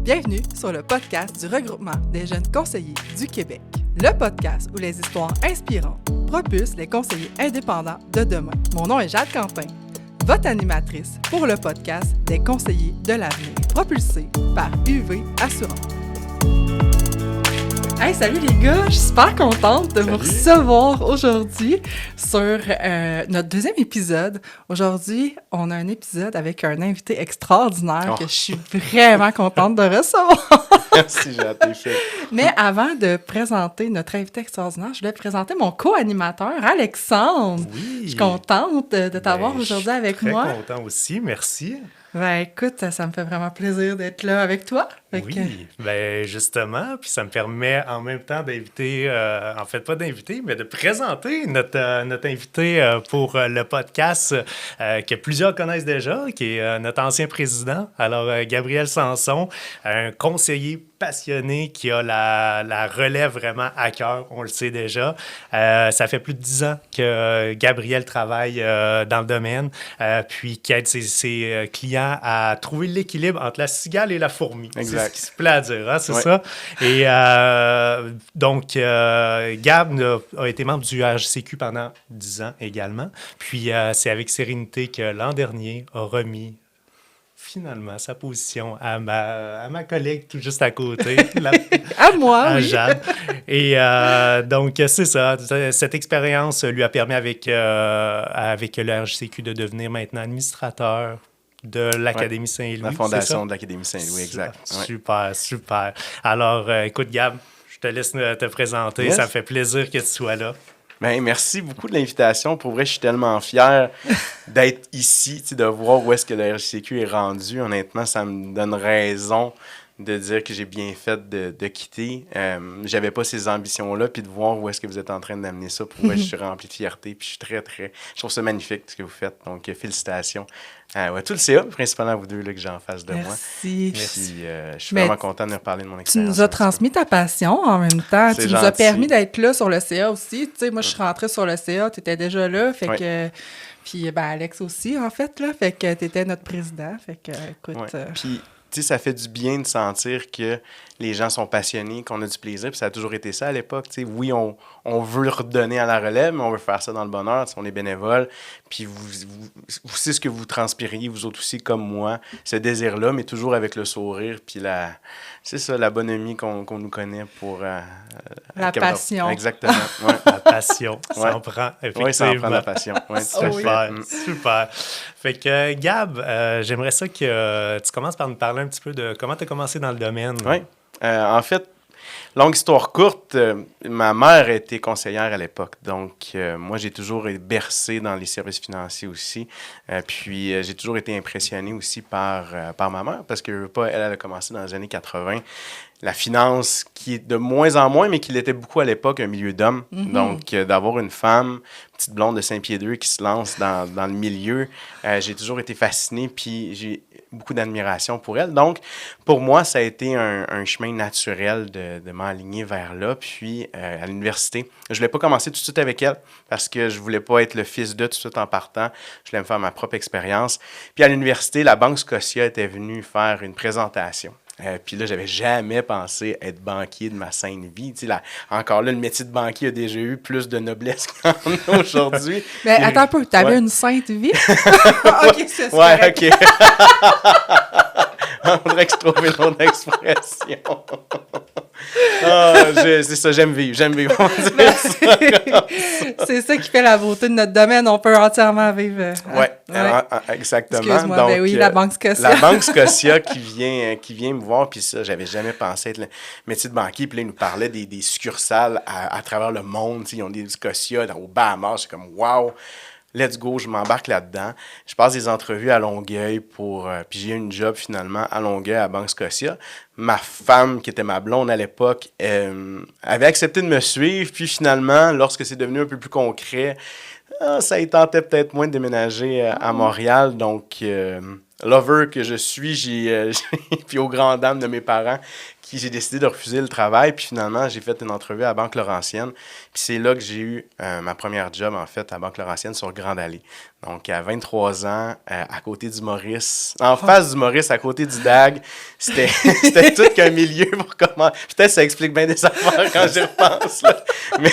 Bienvenue sur le podcast du regroupement des jeunes conseillers du Québec. Le podcast où les histoires inspirantes propulsent les conseillers indépendants de demain. Mon nom est Jade Quentin, votre animatrice pour le podcast des conseillers de l'avenir, propulsé par UV Assurance. Hey, salut les gars! Je suis super contente de vous recevoir aujourd'hui sur notre deuxième épisode. Aujourd'hui, on a un épisode avec un invité extraordinaire que je suis vraiment contente de recevoir. Merci, j'ai hâte fait. Mais avant de présenter notre invité extraordinaire, je voulais présenter mon co-animateur, Alexandre. Oui. Je suis contente de t'avoir aujourd'hui avec moi. Je suis très content aussi, merci. Ben écoute, ça me fait vraiment plaisir d'être là avec toi. Ben justement, puis ça me permet en même temps d'inviter, en fait pas d'inviter, mais de présenter notre invité pour le podcast que plusieurs connaissent déjà, qui est notre ancien président, alors Gabriel Sanson, un conseiller passionné qui a la relève vraiment à cœur, on le sait déjà. Ça fait plus de 10 ans que Gabriel travaille dans le domaine, puis qui aide ses clients à trouver l'équilibre entre la cigale et la fourmi. Exact. C'est ce qui se plaît à dire, hein, c'est ça? Et donc, Gab a été membre du RJCQ pendant 10 ans également. Puis, c'est avec sérénité que l'an dernier a remis finalement sa position à ma collègue tout juste à côté. À moi, à oui. Jade. Et donc, c'est ça. Cette expérience lui a permis avec le RJCQ de devenir maintenant administrateur de l'Académie Saint-Louis. La fondation de l'Académie Saint-Louis, exact. Super, super. Alors, écoute, Gab, je te laisse te présenter. Yes. Ça me fait plaisir que tu sois là. Ben, merci beaucoup de l'invitation. Pour vrai, je suis tellement fier d'être ici, de voir où est-ce que le RJCQ est rendu. Honnêtement, ça me donne raison de dire que j'ai bien fait de quitter. J'avais pas ces ambitions-là, puis de voir où est-ce que vous êtes en train d'amener ça. Pour vrai, je suis rempli de fierté, puis je trouve ça magnifique, ce que vous faites. Donc, félicitations. Tout le CA, principalement vous deux là, que j'ai en face de moi. Merci. Puis, je suis vraiment content de reparler de mon Tu expérience. nous as transmis ta passion en même temps. C'est Tu nous as gentil. permis d'être là sur le CA aussi. Tu sais, moi, je suis rentrée sur le CA, tu étais déjà là. Fait que... Puis, ben, Alex aussi, en fait, là. Fait que tu étais notre président. Fait que, écoute... Puis, tu sais, ça fait du bien de sentir que les gens sont passionnés, qu'on a du plaisir. Puis ça a toujours été ça à l'époque. Tu sais, oui, on veut le redonner à la relève, mais on veut faire ça dans le bonheur. Tu sais, on est bénévole. Puis vous c'est ce que vous transpiriez, vous autres aussi, comme moi, ce désir-là, mais toujours avec le sourire. Puis c'est ça, la bonhomie qu'on nous connaît pour... la passion. Exactement. Ouais. La passion, ça en prend, effectivement. Oui, ça en prend la passion. Ouais, tout à fait. Super, super. Fait que, Gab, j'aimerais ça que tu commences par nous parler un petit peu de comment tu as commencé dans le domaine. Oui. En fait, longue histoire courte, ma mère était conseillère à l'époque. Donc, moi, j'ai toujours été bercé dans les services financiers aussi. Puis, j'ai toujours été impressionné aussi par ma mère parce que elle a commencé dans les années 80. La finance, qui est de moins en moins, mais qui l'était beaucoup à l'époque, un milieu d'hommes. Mm-hmm. Donc, d'avoir une femme, petite blonde de 5 pieds 2 qui se lance dans le milieu, j'ai toujours été fasciné, puis j'ai beaucoup d'admiration pour elle. Donc, pour moi, ça a été un chemin naturel de m'aligner vers là. Puis, à l'université, je voulais pas commencer tout de suite avec elle parce que je voulais pas être le fils d'eux tout de suite en partant. Je voulais me faire ma propre expérience. Puis, à l'université, la Banque Scotia était venue faire une présentation. Puis là, j'avais jamais pensé être banquier de ma saine vie. Tu sais, encore là, le métier de banquier a déjà eu plus de noblesse qu'il en a aujourd'hui. Mais attends un peu, t'avais une sainte vie? OK, c'est ça. Ouais, OK. On dirait que je trouve une autre expression. C'est ça, j'aime vivre. C'est ça qui fait la beauté de notre domaine. On peut entièrement vivre. Exactement. Excuse-moi, donc, ben oui, la Banque Scotia. La Banque Scotia qui vient me voir, puis ça, j'avais jamais pensé être le métier de banquier. Puis là, ils nous parlaient des succursales à travers le monde. Ils ont des Scotia au Bahamas. C'est comme, wow! Let's go, je m'embarque là-dedans. Je passe des entrevues à Longueuil puis j'ai eu une job finalement à Longueuil à Banque Scotia. Ma femme, qui était ma blonde à l'époque, avait accepté de me suivre. Puis finalement, lorsque c'est devenu un peu plus concret, ça y tentait peut-être moins de déménager à Montréal. Donc, lover que je suis, puis aux grandes dames de mes parents, j'ai décidé de refuser le travail. Puis finalement, j'ai fait une entrevue à Banque Laurentienne. Puis c'est là que j'ai eu ma première job, en fait, à Banque Laurentienne sur Grande Allée. Donc, à 23 ans, à côté du Maurice, en face du Maurice, à côté du DAG. C'était tout qu'un milieu pour comment... Peut-être ça explique bien des affaires quand j'y repense, là. Mais...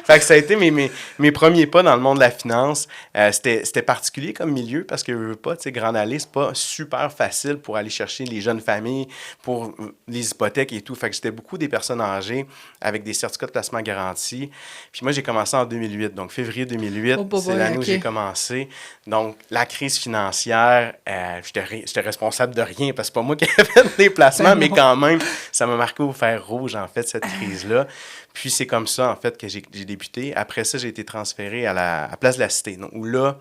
fait que ça a été mes premiers pas dans le monde de la finance. C'était particulier comme milieu parce que, je veux pas, tu sais, Grande Allée, c'est pas super facile pour aller chercher les jeunes familles, pour les hypothèques et tout. Fait que j'étais beaucoup des personnes âgées avec des certificats de placement garantis. Puis moi, j'ai commencé en 2008. Donc, février 2008, c'est l'année où j'ai commencé. Donc, la crise financière, j'étais responsable de rien parce que c'est pas moi qui ai fait des placements, mais quand même, ça m'a marqué au fer rouge, en fait, cette crise-là. Puis c'est comme ça, en fait, que j'ai débuté. Après ça, j'ai été transféré à Place de la Cité. Donc, où là,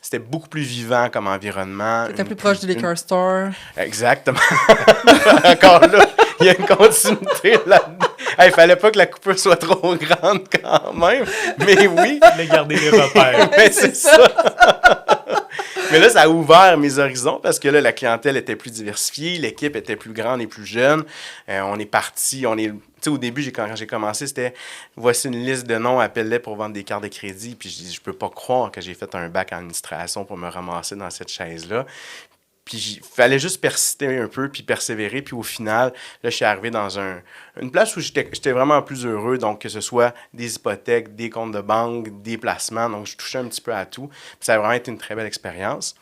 c'était beaucoup plus vivant comme environnement. C'était plus proche du liquor store. Exactement. Encore là, il y a une continuité là-dedans. Il fallait pas que la coupure soit trop grande quand même. Mais oui. Il fallait garder les repères. Mais c'est ça. Mais là, ça a ouvert mes horizons parce que là, la clientèle était plus diversifiée, l'équipe était plus grande et plus jeune. On est parti, tu sais, au début, quand j'ai commencé, c'était voici une liste de noms, appelle-les pour vendre des cartes de crédit. Puis je dis, je peux pas croire que j'ai fait un bac en administration pour me ramasser dans cette chaise-là. Puis il fallait juste persister un peu, puis persévérer. Puis au final, là, je suis arrivé dans une place où j'étais vraiment plus heureux. Donc, que ce soit des hypothèques, des comptes de banque, des placements. Donc, je touchais un petit peu à tout. Puis ça a vraiment été une très belle expérience.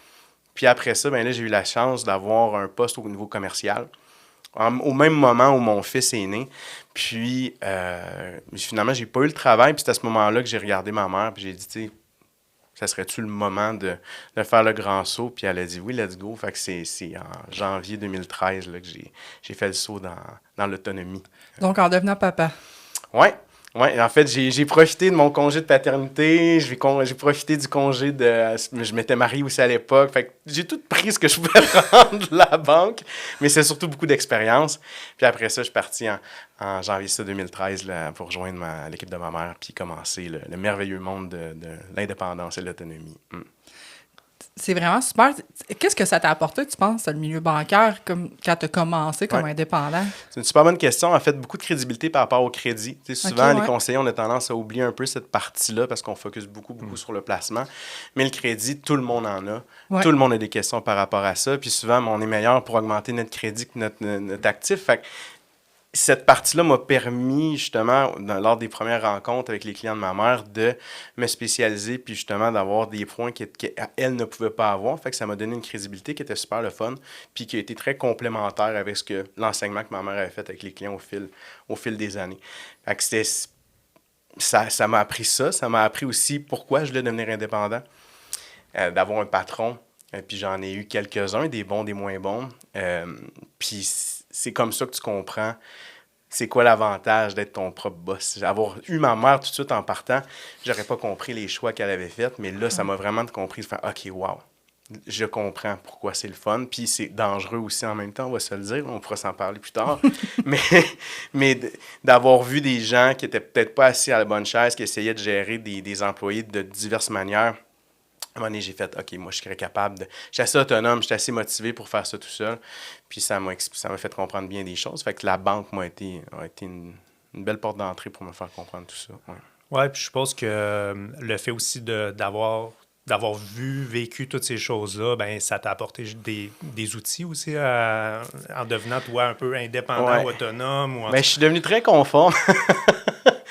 Puis après ça, ben là, j'ai eu la chance d'avoir un poste au niveau commercial. Au même moment où mon fils est né. Puis, finalement, j'ai pas eu le travail. Puis c'est à ce moment-là que j'ai regardé ma mère. Puis j'ai dit, tu sais, ça serait-tu le moment de faire le grand saut? Puis elle a dit oui, let's go. Fait que c'est en janvier 2013 là, que j'ai fait le saut dans l'autonomie. Donc, en devenant papa. Ouais. En fait, j'ai profité de mon congé de paternité, j'ai profité du congé je m'étais marié aussi à l'époque, fait que j'ai tout pris ce que je pouvais prendre de la banque, mais c'est surtout beaucoup d'expérience. Puis après ça, je suis parti en janvier 2013 là, pour rejoindre l'équipe de ma mère, puis commencer le merveilleux monde de l'indépendance et de l'autonomie. C'est vraiment super. Qu'est-ce que ça t'a apporté, tu penses, le milieu bancaire, comme quand tu as commencé comme indépendant? C'est une super bonne question. En fait, beaucoup de crédibilité par rapport au crédit. Tu sais, souvent, les conseillers, on a tendance à oublier un peu cette partie-là parce qu'on focus beaucoup sur le placement. Mais le crédit, tout le monde en a. Ouais. Tout le monde a des questions par rapport à ça. Puis souvent, on est meilleur pour augmenter notre crédit que notre actif. Fait que cette partie-là m'a permis, justement, lors des premières rencontres avec les clients de ma mère, de me spécialiser puis justement d'avoir des points qu'elle ne pouvait pas avoir. Fait que ça m'a donné une crédibilité qui était super le fun puis qui a été très complémentaire avec l'enseignement que ma mère avait fait avec les clients au fil des années. Fait que ça m'a appris ça. Ça m'a appris aussi pourquoi je voulais devenir indépendant, d'avoir un patron. Puis j'en ai eu quelques-uns, des bons, des moins bons. Puis c'est comme ça que tu comprends c'est quoi l'avantage d'être ton propre boss. Avoir eu ma mère tout de suite en partant, j'aurais pas compris les choix qu'elle avait faits, mais là, ça m'a vraiment compris de faire « OK, wow, je comprends pourquoi c'est le fun. » Puis c'est dangereux aussi en même temps, on va se le dire, on pourra s'en parler plus tard. mais d'avoir vu des gens qui étaient peut-être pas assis à la bonne chaise, qui essayaient de gérer des employés de diverses manières, à un moment donné, j'ai fait, OK, moi, je serais capable de... J'étais assez autonome, j'étais assez motivé pour faire ça tout seul. Puis ça m'a fait comprendre bien des choses. Fait que la banque a été une belle porte d'entrée pour me faire comprendre tout ça. Ouais, puis je suppose que le fait aussi d'avoir vécu toutes ces choses-là, ben ça t'a apporté des outils aussi en devenant, toi, un peu indépendant ou autonome. Je suis devenu très conforme.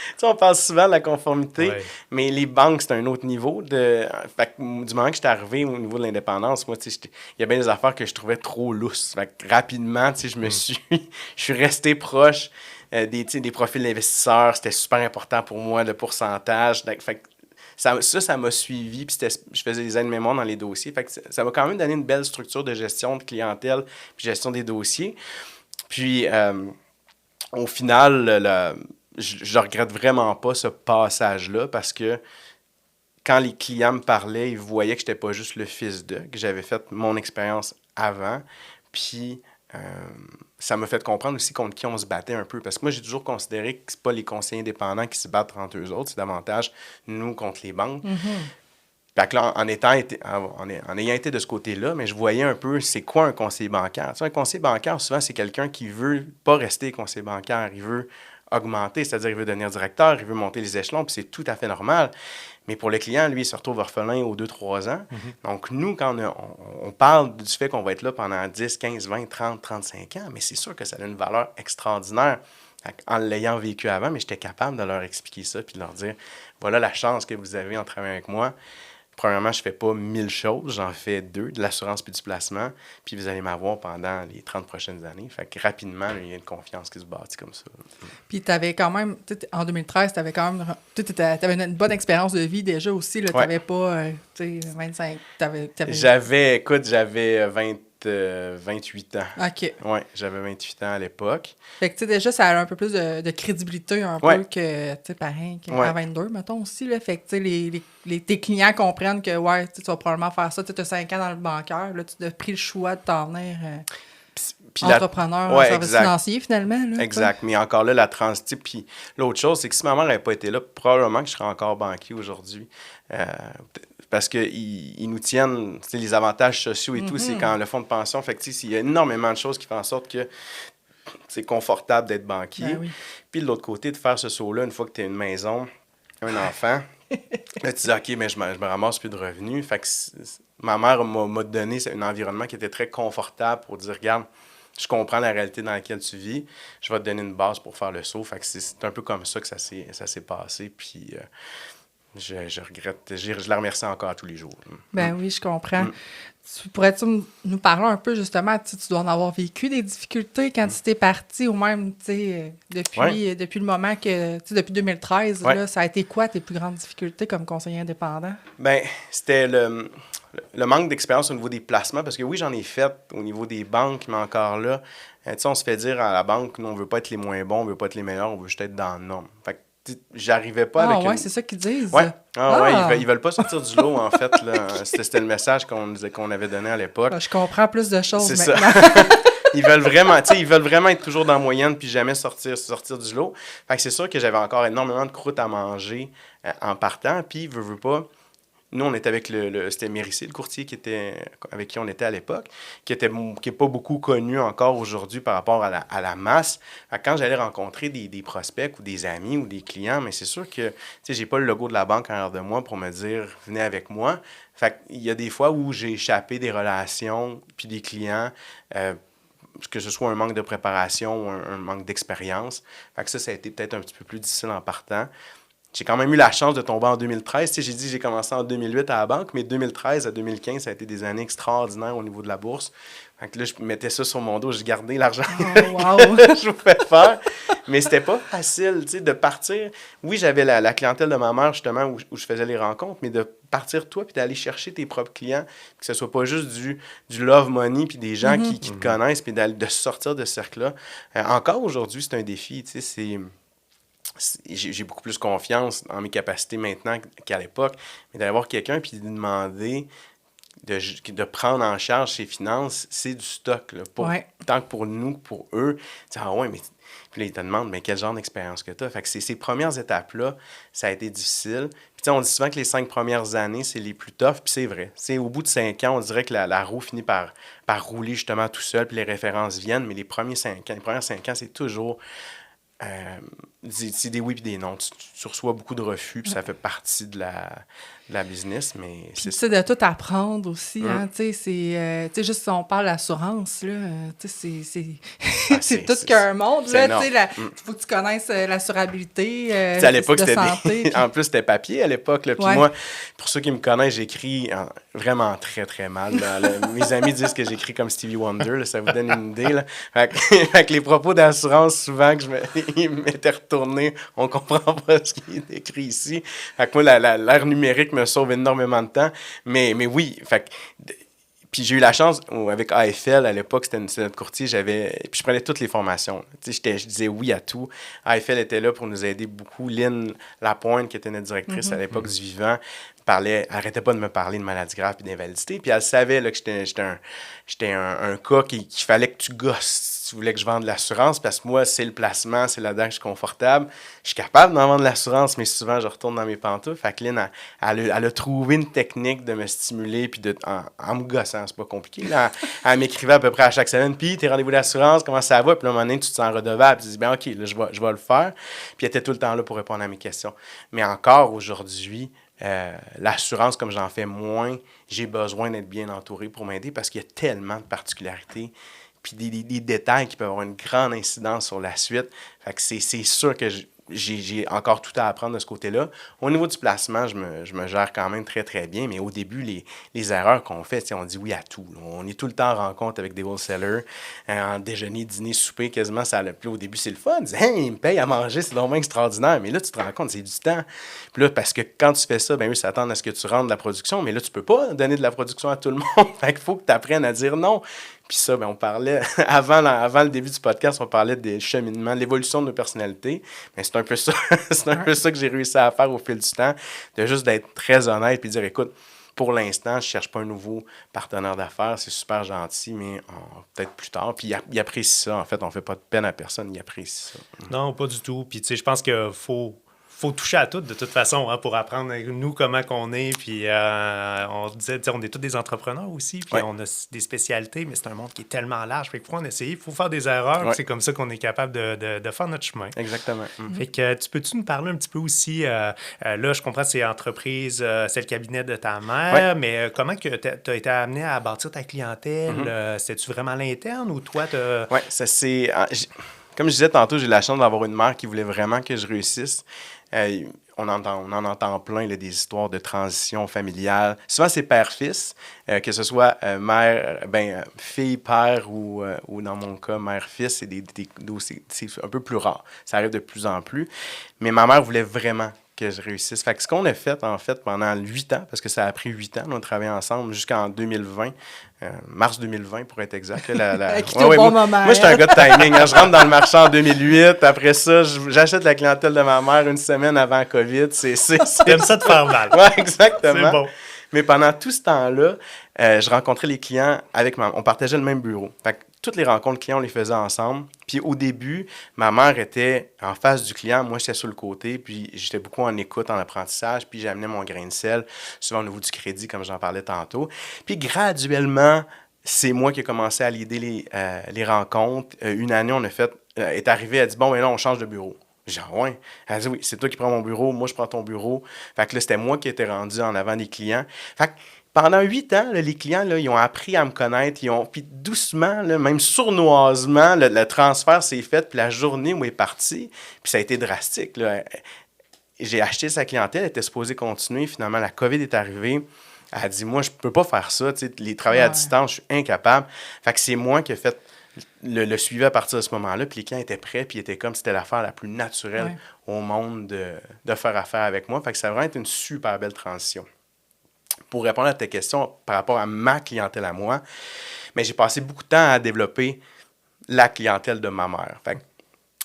Tu sais, on parle souvent de la conformité, mais les banques, c'est un autre niveau. Fait que, du moment que j'étais arrivé au niveau de l'indépendance, moi, tu sais, il y a bien des affaires que je trouvais trop lousses. Fait que rapidement, tu sais, je suis resté proche des profils d'investisseurs. C'était super important pour moi, le pourcentage. Fait que ça m'a suivi, puis je faisais des aides-mémoires dans les dossiers. Fait que ça m'a quand même donné une belle structure de gestion de clientèle, puis gestion des dossiers. Puis, au final, je regrette vraiment pas ce passage-là parce que quand les clients me parlaient, ils voyaient que je n'étais pas juste le fils d'eux, que j'avais fait mon expérience avant. Puis ça m'a fait comprendre aussi contre qui on se battait un peu. Parce que moi, j'ai toujours considéré que ce n'est pas les conseillers indépendants qui se battent entre eux autres, c'est davantage nous contre les banques. Mm-hmm. Fait que là, en ayant été de ce côté-là, mais je voyais un peu c'est quoi un conseiller bancaire. Tu sais, un conseiller bancaire, souvent, c'est quelqu'un qui veut pas rester conseiller bancaire. Il veut augmenter, c'est-à-dire il veut devenir directeur, il veut monter les échelons, puis c'est tout à fait normal. Mais pour le client, lui, il se retrouve orphelin aux 2-3 ans. Donc, nous, quand on parle du fait qu'on va être là pendant 10, 15, 20, 30, 35 ans, mais c'est sûr que ça a une valeur extraordinaire en l'ayant vécu avant, mais j'étais capable de leur expliquer ça puis de leur dire, voilà la chance que vous avez en travaillant avec moi. Premièrement, je ne fais pas 1000 choses, j'en fais 2, de l'assurance puis du placement, puis vous allez m'avoir pendant les 30 prochaines années. Fait que rapidement, il y a une confiance qui se bâtit comme ça. Puis tu avais quand même, en 2013, tu avais quand même, tu avais une bonne expérience de vie déjà aussi, tu n'avais pas, 25, J'avais 28 ans. OK. Oui, j'avais 28 ans à l'époque. Fait que, déjà, ça a un peu plus de crédibilité peu que, pareil, qu'à 22, mettons, aussi, là. Fait que, tes clients comprennent que, tu vas probablement faire ça. Tu as 5 ans dans le bancaire, là, tu as pris le choix de t'en venir entrepreneur en service financier, finalement. Là, exact. Mais encore là, la transition. Puis l'autre chose, c'est que si ma mère n'avait pas été là, probablement que je serais encore banquier aujourd'hui. Parce qu'ils nous tiennent, les avantages sociaux et tout, c'est quand le fonds de pension, fait que il y a énormément de choses qui font en sorte que c'est confortable d'être banquier. Ben oui. Puis de l'autre côté, de faire ce saut-là, une fois que tu as une maison, un enfant, là, tu dis, OK, mais je me ramasse plus de revenus. Fait que ma mère m'a donné un environnement qui était très confortable pour dire, regarde, je comprends la réalité dans laquelle tu vis, je vais te donner une base pour faire le saut. Fait que c'est un peu comme ça que ça s'est passé. Puis je regrette, je la remercie encore tous les jours. Ben oui, je comprends. Pourrais-tu nous parler un peu, justement, tu dois en avoir vécu des difficultés quand tu t'es parti, ou même, depuis le moment que, depuis 2013, là, ça a été quoi tes plus grandes difficultés comme conseiller indépendant? Ben, c'était le manque d'expérience au niveau des placements, parce que oui, j'en ai fait au niveau des banques, mais encore là, on se fait dire à la banque, nous, on veut pas être les moins bons, on veut pas être les meilleurs, on veut juste être dans le norme. Fait que j'arrivais pas avec c'est ça qu'ils disent. Ouais. Ils veulent pas sortir du lot, en fait. Là. C'était le message qu'on avait donné à l'époque. Je comprends plus de choses c'est maintenant. Ça. Ils veulent vraiment être toujours dans la moyenne puis jamais sortir du lot. Fait que c'est sûr que j'avais encore énormément de croûte à manger en partant. Puis, veux pas... Nous, on était avec c'était Mérissé, le courtier avec qui on était à l'époque, qui est pas beaucoup connu encore aujourd'hui par rapport à la masse. Quand j'allais rencontrer des prospects ou des amis ou des clients, mais c'est sûr que j'ai pas le logo de la banque en arrière de moi pour me dire « venez avec moi ». Fait qu'il y a des fois où j'ai échappé des relations puis des clients, que ce soit un manque de préparation ou un manque d'expérience. Fait que ça a été peut-être un petit peu plus difficile en partant. J'ai quand même eu la chance de tomber en 2013. J'ai dit que j'ai commencé en 2008 à la banque, mais 2013 à 2015, ça a été des années extraordinaires au niveau de la bourse. Fait que là, je mettais ça sur mon dos, je gardais l'argent que je pouvais faire. Mais c'était pas facile, de partir. Oui, j'avais la clientèle de ma mère, justement, où je faisais les rencontres, mais de partir toi puis d'aller chercher tes propres clients, que ce soit pas juste du love money puis des gens qui te connaissent, puis de sortir de ce cercle-là. Encore aujourd'hui, c'est un défi, j'ai beaucoup plus confiance en mes capacités maintenant qu'à l'époque, mais d'aller voir quelqu'un puis de demander de prendre en charge ses finances, c'est du stock. Là, tant que pour nous, pour eux, mais puis là, ils te demandent, mais quel genre d'expérience que tu as? Fait que ces premières étapes-là, ça a été difficile. Puis on dit souvent que les 5 premières années, c'est les plus toughs, puis c'est vrai. Au bout de 5 ans, on dirait que la roue finit par rouler justement tout seul, puis les références viennent, mais les premières 5 ans, c'est toujours... c'est des oui et des non. Tu reçois beaucoup de refus, puis ça fait partie de la business, mais puis c'est de tout apprendre aussi, hein, tu sais, juste si on parle d'assurance, là, tu sais, c'est tout qu'un monde, là, tu sais, faut que tu connaisses l'assurabilité à l'époque, de santé. En plus, c'était papier à l'époque, puis moi, pour ceux qui me connaissent, j'écris vraiment très, très mal. Mes amis disent que j'écris comme Stevie Wonder, là, ça vous donne une idée, là. Fait que les propos d'assurance, souvent, que ils m'étaient retournés, on comprend pas ce qui est écrit ici. Fait que moi, l'ère numérique me sauve énormément de temps. Mais oui, fait que... Puis j'ai eu la chance, avec AFL, à l'époque, c'était notre courtier, puis je prenais toutes les formations. Je disais oui à tout. AFL était là pour nous aider beaucoup. Lynn Lapointe, qui était notre directrice à l'époque du Vivant, arrêtait pas de me parler de maladies graves et d'invalidité. Puis elle savait là, que j'étais un cas qu'il fallait que tu gosses. si tu voulais que je vende de l'assurance, parce que moi, c'est le placement, c'est là-dedans que je suis confortable. Je suis capable d'en vendre de l'assurance, mais souvent, je retourne dans mes pantoufles. Fait que Lynn, elle a trouvé une technique de me stimuler, puis en me gossant, c'est pas compliqué. Là, elle m'écrivait à peu près à chaque semaine, puis tes rendez-vous d'assurance, comment ça va? Puis là, à un moment donné, tu te sens redevable, tu te dis, ben OK, là, je vais le faire. Puis elle était tout le temps là pour répondre à mes questions. Mais encore aujourd'hui, l'assurance, comme j'en fais moins, j'ai besoin d'être bien entouré pour m'aider parce qu'il y a tellement de particularités puis des détails qui peuvent avoir une grande incidence sur la suite. Fait que c'est sûr que j'ai encore tout à apprendre de ce côté-là. Au niveau du placement, je me gère quand même très, très bien, mais au début, les erreurs qu'on fait, on dit oui à tout. Là. On est tout le temps en rencontre avec des wholesalers, en déjeuner, dîner, souper, quasiment, ça allait plus. Au début, c'est le fun. Ils disent, hey, ils me payent à manger, c'est vraiment extraordinaire. Mais là, tu te rends compte, c'est du temps. Puis là, parce que quand tu fais ça, ben eux s'attendent à ce que tu rentres de la production, mais là, tu peux pas donner de la production à tout le monde. Fait qu'il faut que tu apprennes à dire non. Puis ça, ben, on parlait, avant le début du podcast, on parlait des cheminements, de l'évolution de nos personnalités. Mais c'est un peu ça, c'est un peu ça que j'ai réussi à faire au fil du temps, de juste d'être très honnête puis de dire, écoute, pour l'instant, je ne cherche pas un nouveau partenaire d'affaires, c'est super gentil, mais peut-être plus tard. Puis il apprécie ça, en fait, on ne fait pas de peine à personne, il apprécie ça. Non, pas du tout. Puis tu sais, je pense qu'il faut toucher à tout de toute façon pour apprendre nous comment qu'on est. Puis on disait, on est tous des entrepreneurs aussi, puis on a des spécialités, mais c'est un monde qui est tellement large. Fait qu'il faut en essayer, il faut faire des erreurs. C'est comme ça qu'on est capable de faire notre chemin. Exactement. Fait que peux-tu nous parler un petit peu aussi, là, je comprends que c'est l'entreprise, c'est le cabinet de ta mère, mais comment que tu as été amené à bâtir ta clientèle? C'est-tu vraiment à l'interne ou toi, Oui, ça c'est... Comme je disais tantôt, j'ai la chance d'avoir une mère qui voulait vraiment que je réussisse. On en entend plein là, des histoires de transition familiale. Souvent, c'est père-fils, que ce soit fille-père ou dans mon cas, mère-fils, c'est un peu plus rare. Ça arrive de plus en plus. Mais ma mère voulait vraiment que je réussisse. Fait que ce qu'on a fait, en fait, pendant 8 ans, parce que ça a pris 8 ans, on a travaillé ensemble jusqu'en 2020, mars 2020 pour être exact. Moi, j'étais un gars de timing. Hein. Je rentre dans le marché en 2008. Après ça, j'achète la clientèle de ma mère une semaine avant COVID. T'aimes ça te faire mal. Oui, exactement. C'est bon. Mais pendant tout ce temps-là, je rencontrais les clients avec on partageait le même bureau. Fait que toutes les rencontres clients, on les faisait ensemble. Puis au début, ma mère était en face du client, moi j'étais sur le côté, puis j'étais beaucoup en écoute, en apprentissage, puis j'amenais mon grain de sel, souvent au niveau du crédit, comme j'en parlais tantôt. Puis graduellement, c'est moi qui ai commencé à leader les rencontres. Une année, est arrivée, elle a dit, bon, mais là, on change de bureau. J'ai dit, ouais. Elle a dit, oui, c'est toi qui prends mon bureau, moi je prends ton bureau. Fait que là, c'était moi qui étais rendu en avant des clients. Fait que pendant 8 ans, là, les clients, là, ils ont appris à me connaître. Puis doucement, là, même sournoisement, le transfert s'est fait. Puis la journée où elle est partie, puis ça a été drastique. Là. J'ai acheté sa clientèle, elle était supposée continuer. Finalement, la COVID est arrivée. Elle a dit, moi, je peux pas faire ça. Les travailler à distance, je suis incapable. Fait que c'est moi qui ai fait le suivi à partir de ce moment-là. Puis les clients étaient prêts, puis ils étaient comme c'était l'affaire la plus naturelle au monde de faire affaire avec moi. Fait que ça a vraiment été une super belle transition. Pour répondre à ta question par rapport à ma clientèle à moi, mais j'ai passé beaucoup de temps à développer la clientèle de ma mère. Fait que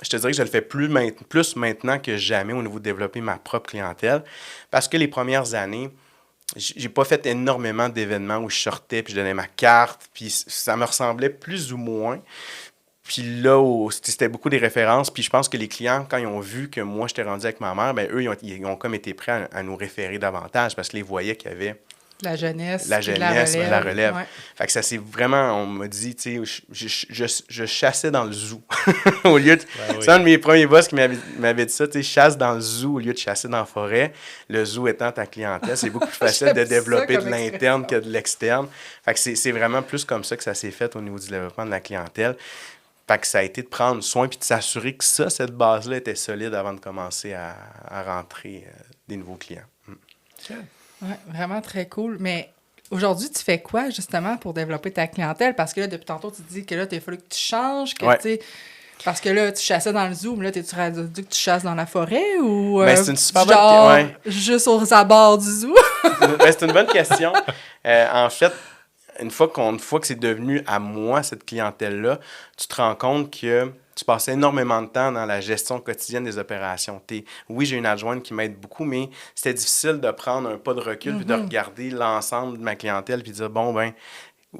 je te dirais que je le fais plus maintenant que jamais au niveau de développer ma propre clientèle, parce que les premières années, j'ai pas fait énormément d'événements où je sortais puis je donnais ma carte, puis ça me ressemblait plus ou moins. Puis là, c'était beaucoup des références. Puis je pense que les clients, quand ils ont vu que moi, j'étais rendu avec ma mère, bien, eux, ils ont comme été prêts à nous référer davantage parce qu'ils voyaient qu'il y avait la jeunesse, la relève. Ouais. Fait que ça, c'est vraiment, on m'a dit, tu sais, je chassais dans le zoo. Au lieu de... C'est un de mes premiers boss qui m'avait dit ça, tu sais, chasse dans le zoo au lieu de chasser dans la forêt. Le zoo étant ta clientèle, c'est beaucoup plus facile de développer de l'interne que de l'externe. Fait que c'est vraiment plus comme ça que ça s'est fait au niveau du développement de la clientèle. Fait que ça a été de prendre soin puis de s'assurer que cette base-là était solide avant de commencer à rentrer des nouveaux clients. Oui, vraiment très cool. Mais aujourd'hui, tu fais quoi justement pour développer ta clientèle? Parce que là, depuis tantôt, tu dis que là, il fallu que tu changes, que tu sais. Parce que là, tu chassais dans le zoo, mais là, t'es-tu rendu que tu chasses dans la forêt ou c'est une super bonne question. Juste aux abords du zoo? C'est une bonne question. En fait, une fois que c'est devenu à moi, cette clientèle-là, tu te rends compte que tu passes énormément de temps dans la gestion quotidienne des opérations. Oui, j'ai une adjointe qui m'aide beaucoup, mais c'était difficile de prendre un pas de recul puis de regarder l'ensemble de ma clientèle puis de dire, bon, ben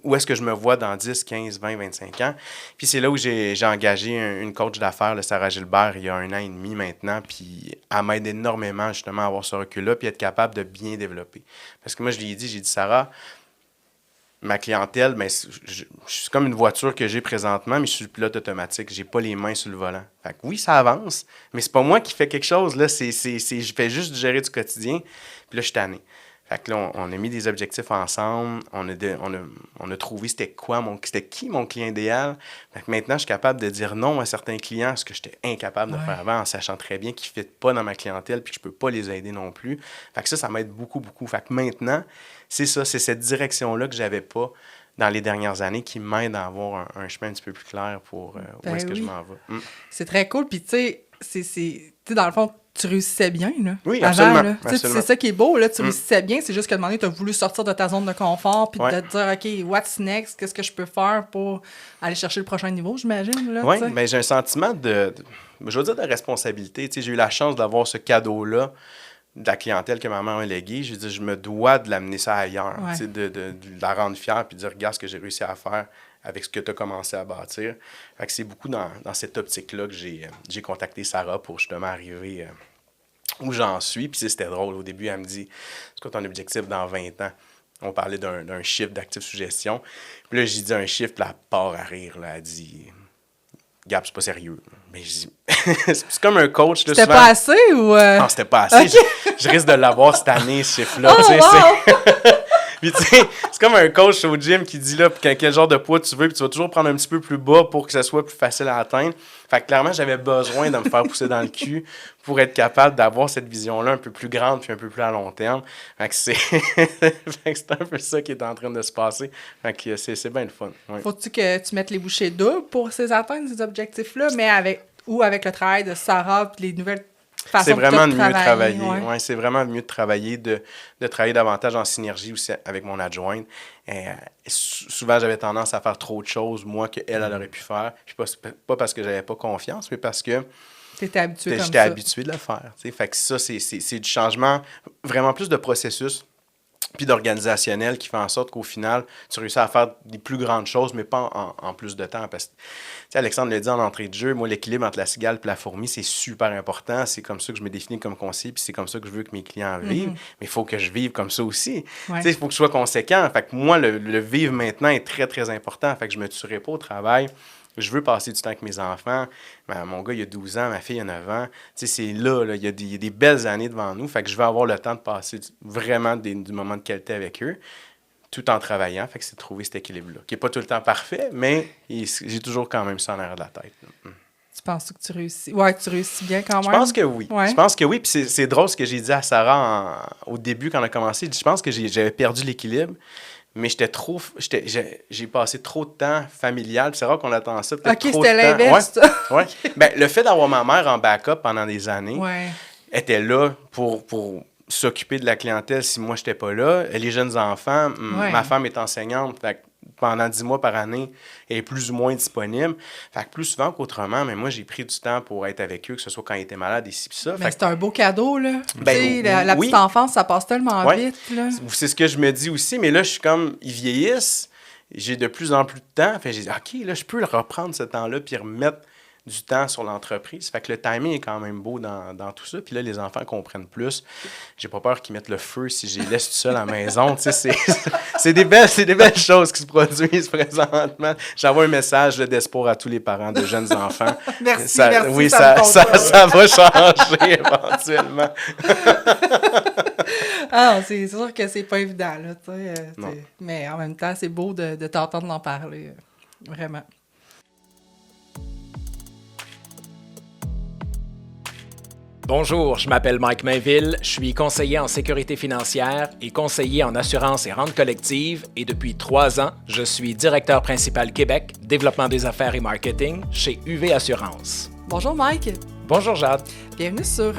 où est-ce que je me vois dans 10, 15, 20, 25 ans. Puis c'est là où j'ai engagé une coach d'affaires, Sarah Gilbert, il y a 1 an et demi maintenant. Puis elle m'aide énormément justement à avoir ce recul-là puis être capable de bien développer. Parce que moi, j'ai dit, Sarah, ma clientèle, ben, c'est comme une voiture que j'ai présentement, mais je suis le pilote automatique. J'ai pas les mains sur le volant. Fait que oui, ça avance, mais c'est pas moi qui fais quelque chose. Là, je fais juste gérer du quotidien. Puis là, je suis tanné. Fait que là, on a mis des objectifs ensemble. On a trouvé c'était qui mon client idéal. Fait que maintenant, je suis capable de dire non à certains clients, ce que j'étais incapable de faire avant, en sachant très bien qu'ils ne fitent pas dans ma clientèle puis que je peux pas les aider non plus. Fait que ça m'aide beaucoup, beaucoup. Fait que maintenant, c'est cette direction-là que j'avais pas dans les dernières années qui m'aide à avoir un chemin un petit peu plus clair pour où est-ce que je m'en vais. C'est très cool. Puis, tu sais, dans le fond, tu réussissais bien, là. Oui, avant, absolument. C'est ça qui est beau, là. Tu réussissais bien. C'est juste qu'à un moment donné, tu as voulu sortir de ta zone de confort puis de te dire, OK, what's next? Qu'est-ce que je peux faire pour aller chercher le prochain niveau, j'imagine, là? Oui, bien, j'ai un sentiment de responsabilité. Tu sais, j'ai eu la chance d'avoir ce cadeau-là de la clientèle que ma mère a léguée. Je veux dire, je me dois de l'amener ça ailleurs, tu sais, de la rendre fière puis de dire, regarde ce que j'ai réussi à faire avec ce que tu as commencé à bâtir. Fait que c'est beaucoup dans cette optique-là que j'ai contacté Sarah pour justement arriver où j'en suis. Puis c'était drôle. Au début, elle me dit, c'est quoi ton objectif dans 20 ans? On parlait d'un chiffre d'actifs sous gestion. Puis là, j'ai dit un chiffre, puis elle part à rire. Là, elle dit, Gab, c'est pas sérieux. Mais je dis, c'est comme un coach. C'était pas assez ou. Non, c'était pas assez. Okay. Je risque de l'avoir cette année, ce chiffre-là. Oh, wow! Puis, tu sais, c'est comme un coach au gym qui dit là, quel genre de poids tu veux, puis tu vas toujours prendre un petit peu plus bas pour que ça soit plus facile à atteindre. Fait que clairement, j'avais besoin de me faire pousser dans le cul pour être capable d'avoir cette vision-là un peu plus grande puis un peu plus à long terme. Fait que c'est un peu ça qui est en train de se passer. Fait que c'est bien le fun. Ouais. Faut-tu que tu mettes les bouchées doubles pour atteindre ces objectifs-là, mais avec le travail de Sarah puis les nouvelles c'est vraiment de mieux travailler. Ouais, c'est vraiment mieux de travailler, de travailler davantage en synergie aussi avec mon adjointe. Souvent, j'avais tendance à faire trop de choses, moi, qu'elle aurait pu faire. Puis pas parce que j'avais pas confiance, mais parce que j'étais habitué de le faire. T'sais. Fait que ça, c'est du changement, vraiment plus de processus puis d'organisationnel qui fait en sorte qu'au final, tu réussis à faire des plus grandes choses, mais pas en plus de temps. Parce que, Alexandre l'a dit en entrée de jeu, moi, l'équilibre entre la cigale et la fourmi, c'est super important. C'est comme ça que je me définis comme conseiller, puis c'est comme ça que je veux que mes clients vivent. Mais il faut que je vive comme ça aussi. Il faut que je sois conséquent. Fait que moi, le vivre maintenant est très, très important. Fait que je ne me tuerai pas au travail. Je veux passer du temps avec mes enfants. Mon gars, il a 12 ans, ma fille a 9 ans. C'est là, il y a des belles années devant nous. Fait que je veux avoir le temps de passer vraiment du moment de qualité avec eux, tout en travaillant. Fait que c'est de trouver cet équilibre-là, qui n'est pas tout le temps parfait, mais j'ai toujours quand même ça en arrière de la tête. Tu penses que tu réussis? Ouais, tu réussis bien quand même? Je pense que oui. Ouais. Je pense que oui. Puis c'est drôle ce que j'ai dit à Sarah au début quand on a commencé. Je pense que j'avais perdu l'équilibre. Mais j'ai passé trop de temps familial. C'est rare qu'on attend ça. OK, c'était l'inverse, ça. Ouais. Ben, le fait d'avoir ma mère en backup pendant des années était là pour s'occuper de la clientèle si moi, je n'étais pas là. Les jeunes enfants, ma femme est enseignante. Fait que pendant 10 mois par année, elle est plus ou moins disponible. Fait que plus souvent qu'autrement, mais moi, j'ai pris du temps pour être avec eux, que ce soit quand ils étaient malades et ci pis ça. Mais c'est un beau cadeau, là. La petite enfance, ça passe tellement vite, là. C'est ce que je me dis aussi, mais là, je suis comme, ils vieillissent, j'ai de plus en plus de temps. Fait que j'ai dit, OK, là, je peux reprendre ce temps-là puis remettre du temps sur l'entreprise. Fait que le timing est quand même beau dans tout ça. Puis là, les enfants comprennent plus. J'ai pas peur qu'ils mettent le feu si je les laisse tout seul à la maison. C'est des belles choses qui se produisent présentement. J'envoie un message d'espoir à tous les parents de jeunes enfants. Merci. Oui, ça va changer éventuellement. C'est sûr que c'est pas évident, là, mais en même temps, c'est beau de t'entendre en parler. Vraiment. Bonjour, je m'appelle Mike Mainville, je suis conseiller en sécurité financière et conseiller en assurance et rente collective et depuis 3 ans, je suis directeur principal Québec, développement des affaires et marketing chez UV Assurance. Bonjour Mike. Bonjour Jade. Bienvenue sur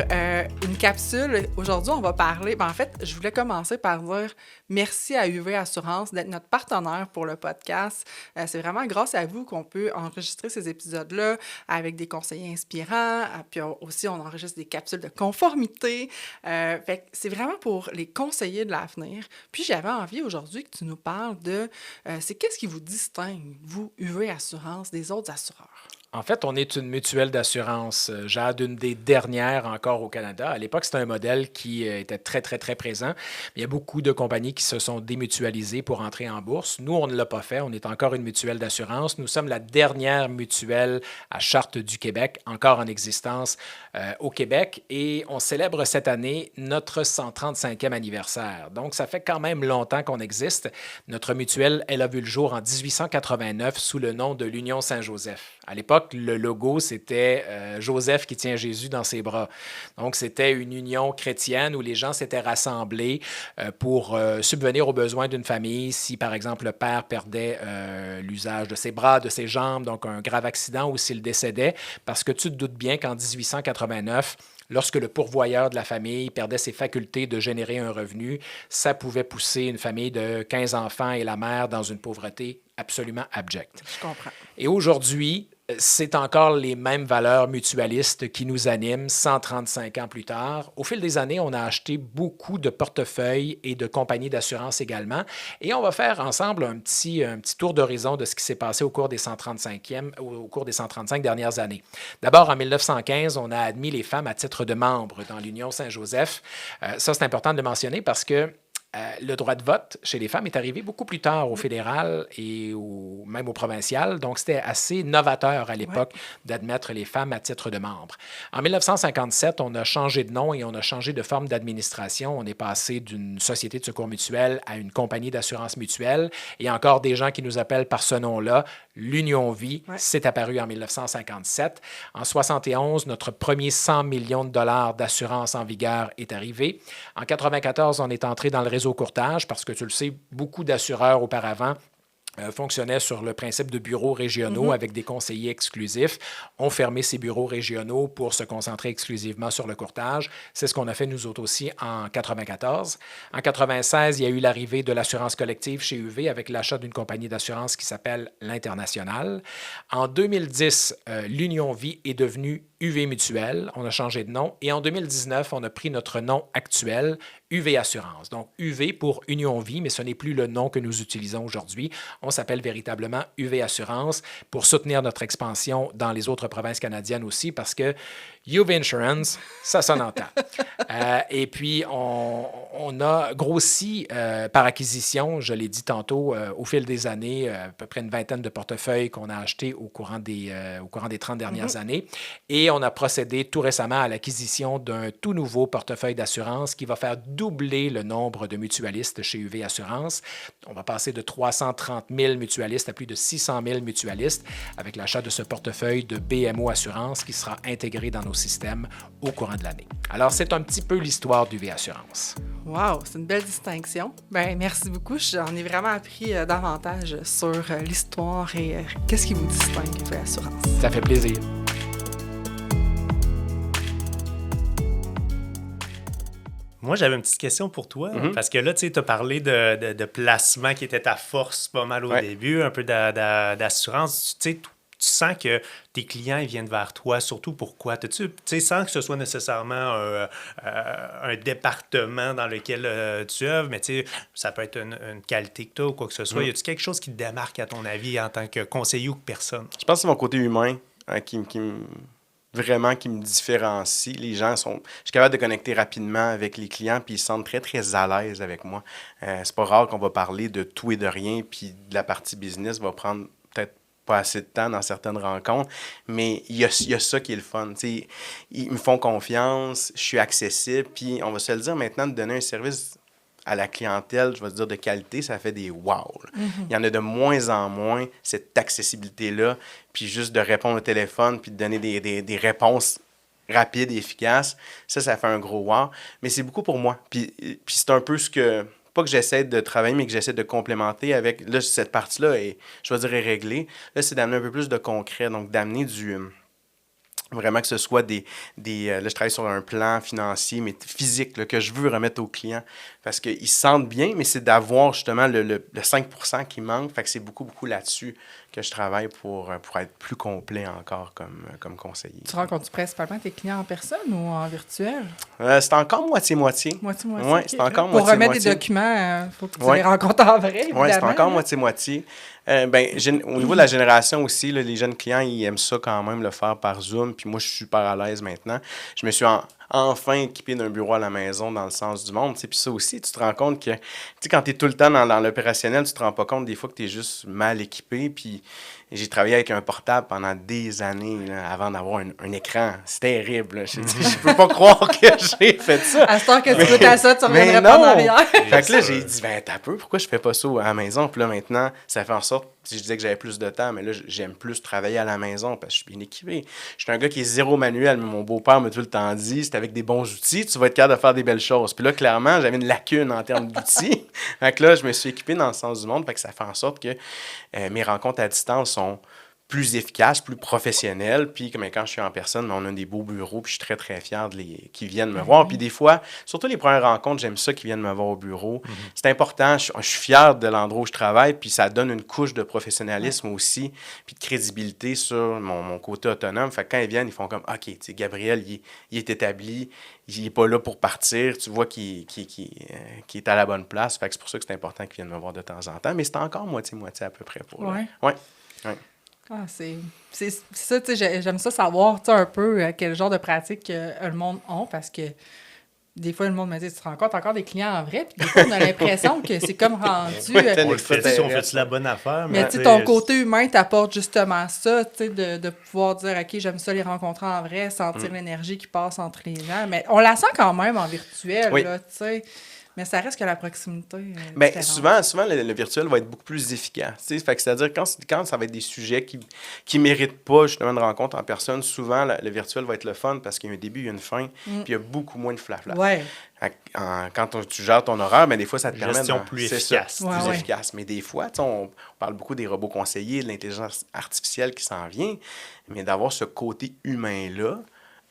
une capsule. Aujourd'hui, on va parler... en fait, je voulais commencer par dire merci à UV Assurance d'être notre partenaire pour le podcast. C'est vraiment grâce à vous qu'on peut enregistrer ces épisodes-là avec des conseillers inspirants. Puis aussi, on enregistre des capsules de conformité. Fait que c'est vraiment pour les conseillers de l'avenir. Puis j'avais envie aujourd'hui que tu nous parles de... c'est qu'est-ce qui vous distingue, vous, UV Assurance, des autres assureurs? En fait, on est une mutuelle d'assurance, Jade, une des dernières encore au Canada. À l'époque, c'était un modèle qui était très, très, très présent. Il y a beaucoup de compagnies qui se sont démutualisées pour entrer en bourse. Nous, on ne l'a pas fait. On est encore une mutuelle d'assurance. Nous sommes la dernière mutuelle à charte du Québec, encore en existence au Québec. Et on célèbre cette année notre 135e anniversaire. Donc, ça fait quand même longtemps qu'on existe. Notre mutuelle, elle a vu le jour en 1889 sous le nom de l'Union Saint-Joseph. À l'époque, le logo, c'était Joseph qui tient Jésus dans ses bras. Donc, c'était une union chrétienne où les gens s'étaient rassemblés pour subvenir aux besoins d'une famille. Si, par exemple, le père perdait l'usage de ses bras, de ses jambes, donc un grave accident, ou s'il décédait, parce que tu te doutes bien qu'en 1889, lorsque le pourvoyeur de la famille perdait ses facultés de générer un revenu, ça pouvait pousser une famille de 15 enfants et la mère dans une pauvreté absolument abjecte. Je comprends. Et aujourd'hui, c'est encore les mêmes valeurs mutualistes qui nous animent 135 ans plus tard. Au fil des années, on a acheté beaucoup de portefeuilles et de compagnies d'assurance également. Et on va faire ensemble un petit tour d'horizon de ce qui s'est passé au cours des 135 dernières années. D'abord, en 1915, on a admis les femmes à titre de membres dans l'Union Saint-Joseph. Ça, c'est important de le mentionner parce que le droit de vote chez les femmes est arrivé beaucoup plus tard au fédéral et même au provincial. Donc, c'était assez novateur à l'époque d'admettre les femmes à titre de membres. En 1957, on a changé de nom et on a changé de forme d'administration. On est passé d'une société de secours mutuel à une compagnie d'assurance mutuelle. Et encore des gens qui nous appellent par ce nom-là. L'Union Vie, c'est apparu en 1957. En 71, notre premier 100 millions de dollars d'assurance en vigueur est arrivé. En 1994, on est entré dans le réseau courtage parce que tu le sais, beaucoup d'assureurs auparavant fonctionnaient sur le principe de bureaux régionaux avec des conseillers exclusifs, ont fermé ces bureaux régionaux pour se concentrer exclusivement sur le courtage. C'est ce qu'on a fait nous autres aussi en 1994. En 1996, il y a eu l'arrivée de l'assurance collective chez UV avec l'achat d'une compagnie d'assurance qui s'appelle l'International. En 2010, l'Union Vie est devenue UV Mutuelle. On a changé de nom. Et en 2019, on a pris notre nom actuel, UV Assurance. Donc, UV pour Union Vie, mais ce n'est plus le nom que nous utilisons aujourd'hui. On s'appelle véritablement UV Assurance pour soutenir notre expansion dans les autres provinces canadiennes aussi parce que UV Insurance, ça sonne en temps. Et puis, on a grossi par acquisition, je l'ai dit tantôt, au fil des années, à peu près une vingtaine de portefeuilles qu'on a achetés au courant des 30 dernières années. Et on a procédé tout récemment à l'acquisition d'un tout nouveau portefeuille d'assurance qui va faire doubler le nombre de mutualistes chez UV Assurance. On va passer de 330 000 mutualistes à plus de 600 000 mutualistes avec l'achat de ce portefeuille de BMO Assurance qui sera intégré dans nos systèmes au courant de l'année. Alors, c'est un petit peu l'histoire d'UV Assurance. Wow, c'est une belle distinction. Ben, merci beaucoup. J'en ai vraiment appris davantage sur l'histoire et qu'est-ce qui vous distingue UV Assurance. Ça fait plaisir. Moi, j'avais une petite question pour toi, parce que là, tu sais, tu as parlé de placement qui était ta force pas mal au début, un peu d'assurance. Tu sais, tu sens que tes clients ils viennent vers toi, surtout pourquoi? Tu sais, sans que ce soit nécessairement un département dans lequel tu œuvres, mais tu sais, ça peut être une qualité que tu as ou quoi que ce soit. Y a-t-il quelque chose qui te démarque, à ton avis, en tant que conseiller ou que personne? Je pense que c'est mon côté humain qui me différencie. Les gens je suis capable de connecter rapidement avec les clients, puis ils se sentent très, très à l'aise avec moi. C'est pas rare qu'on va parler de tout et de rien, puis de la partie business va prendre peut-être pas assez de temps dans certaines rencontres, mais il y a ça qui est le fun. T'sais, ils me font confiance, je suis accessible, puis on va se le dire maintenant, de donner un service à la clientèle, je vais dire de qualité, ça fait des wow. Il y en a de moins en moins, cette accessibilité-là, puis juste de répondre au téléphone, puis de donner des réponses rapides et efficaces, ça fait un gros wow. Mais c'est beaucoup pour moi. Puis c'est un peu ce que, pas que j'essaie de travailler, mais que j'essaie de complémenter avec, là, cette partie-là, je vais dire, est réglée. Là, c'est d'amener un peu plus de concret, donc d'amener Vraiment que ce soit là, je travaille sur un plan financier, mais physique, là, que je veux remettre aux clients. Parce qu'ils se sentent bien, mais c'est d'avoir justement le 5% qui manque. Fait que c'est beaucoup, beaucoup là-dessus que je travaille pour être plus complet encore comme conseiller. Tu rencontres principalement tes clients en personne ou en virtuel? C'est encore moitié-moitié. Moitié-moitié. Oui, ok, c'est encore Pour remettre moitié-moitié. des documents, il faut que tu les rencontres en vrai, évidemment. Oui, c'est encore là. moitié-moitié. Au niveau de la génération aussi, là, les jeunes clients, ils aiment ça quand même, le faire par Zoom. Puis moi, je suis super à l'aise maintenant. Je me suis enfin équipé d'un bureau à la maison dans le sens du monde. Puis ça aussi, tu te rends compte que quand tu es tout le temps dans l'opérationnel, tu te rends pas compte des fois que tu es juste mal équipé. Puis j'ai travaillé avec un portable pendant des années là, avant d'avoir un écran. C'est terrible. Là. Je peux pas croire que j'ai fait ça. À ce temps que tu goûtes à ça, tu reviendrais mais pas en non! arrière. Fait que là, j'ai dit, t'as peu, pourquoi je fais pas ça à la maison? Puis là, maintenant, ça fait en sorte, si je disais que j'avais plus de temps, mais là, j'aime plus travailler à la maison parce que je suis bien équipé. Je suis un gars qui est zéro manuel, mais mon beau-père m'a tout le temps dit, c'est avec des bons outils, tu vas être capable de faire des belles choses. Puis là, clairement, j'avais une lacune en termes d'outils. Fait que là, je me suis équipé dans le sens du monde, fait que ça fait en sorte que mes rencontres à distance sont plus efficace, plus professionnel. Puis quand je suis en personne, on a des beaux bureaux, puis je suis très, très fier qu'ils viennent me voir. Puis des fois, surtout les premières rencontres, j'aime ça qu'ils viennent me voir au bureau. C'est important, je suis fier de l'endroit où je travaille, puis ça donne une couche de professionnalisme aussi, puis de crédibilité sur mon côté autonome. Fait que quand ils viennent, ils font comme, OK, tu sais, Gabriel, il est établi, il n'est pas là pour partir, tu vois qu'il est à la bonne place. Fait que c'est pour ça que c'est important qu'ils viennent me voir de temps en temps, mais c'est encore moitié-moitié à peu près pour là. Ouais. Ah, c'est ça, tu sais, j'aime ça savoir, tu sais, un peu quel genre de pratique le monde a, parce que des fois, le monde me dit, tu te rends compte encore des clients en vrai, puis des fois, on a l'impression que c'est comme rendu... on le fait-tu, on fait-tu la bonne affaire? Mais tu sais, ton côté humain t'apporte justement ça, tu sais, de pouvoir dire, OK, j'aime ça les rencontrer en vrai, sentir l'énergie qui passe entre les gens, mais on la sent quand même en virtuel, là, tu sais. Mais ça reste que la proximité. Souvent le virtuel va être beaucoup plus efficace. Fait que c'est-à-dire, quand ça va être des sujets qui ne méritent pas justement une rencontre en personne, souvent le virtuel va être le fun parce qu'il y a un début, il y a une fin, puis il y a beaucoup moins de flafla. Ouais. Quand tu gères ton horaire, des fois, ça te permet gestion plus efficace. Plus efficace. Mais des fois, on parle beaucoup des robots conseillers, de l'intelligence artificielle qui s'en vient, mais d'avoir ce côté humain-là,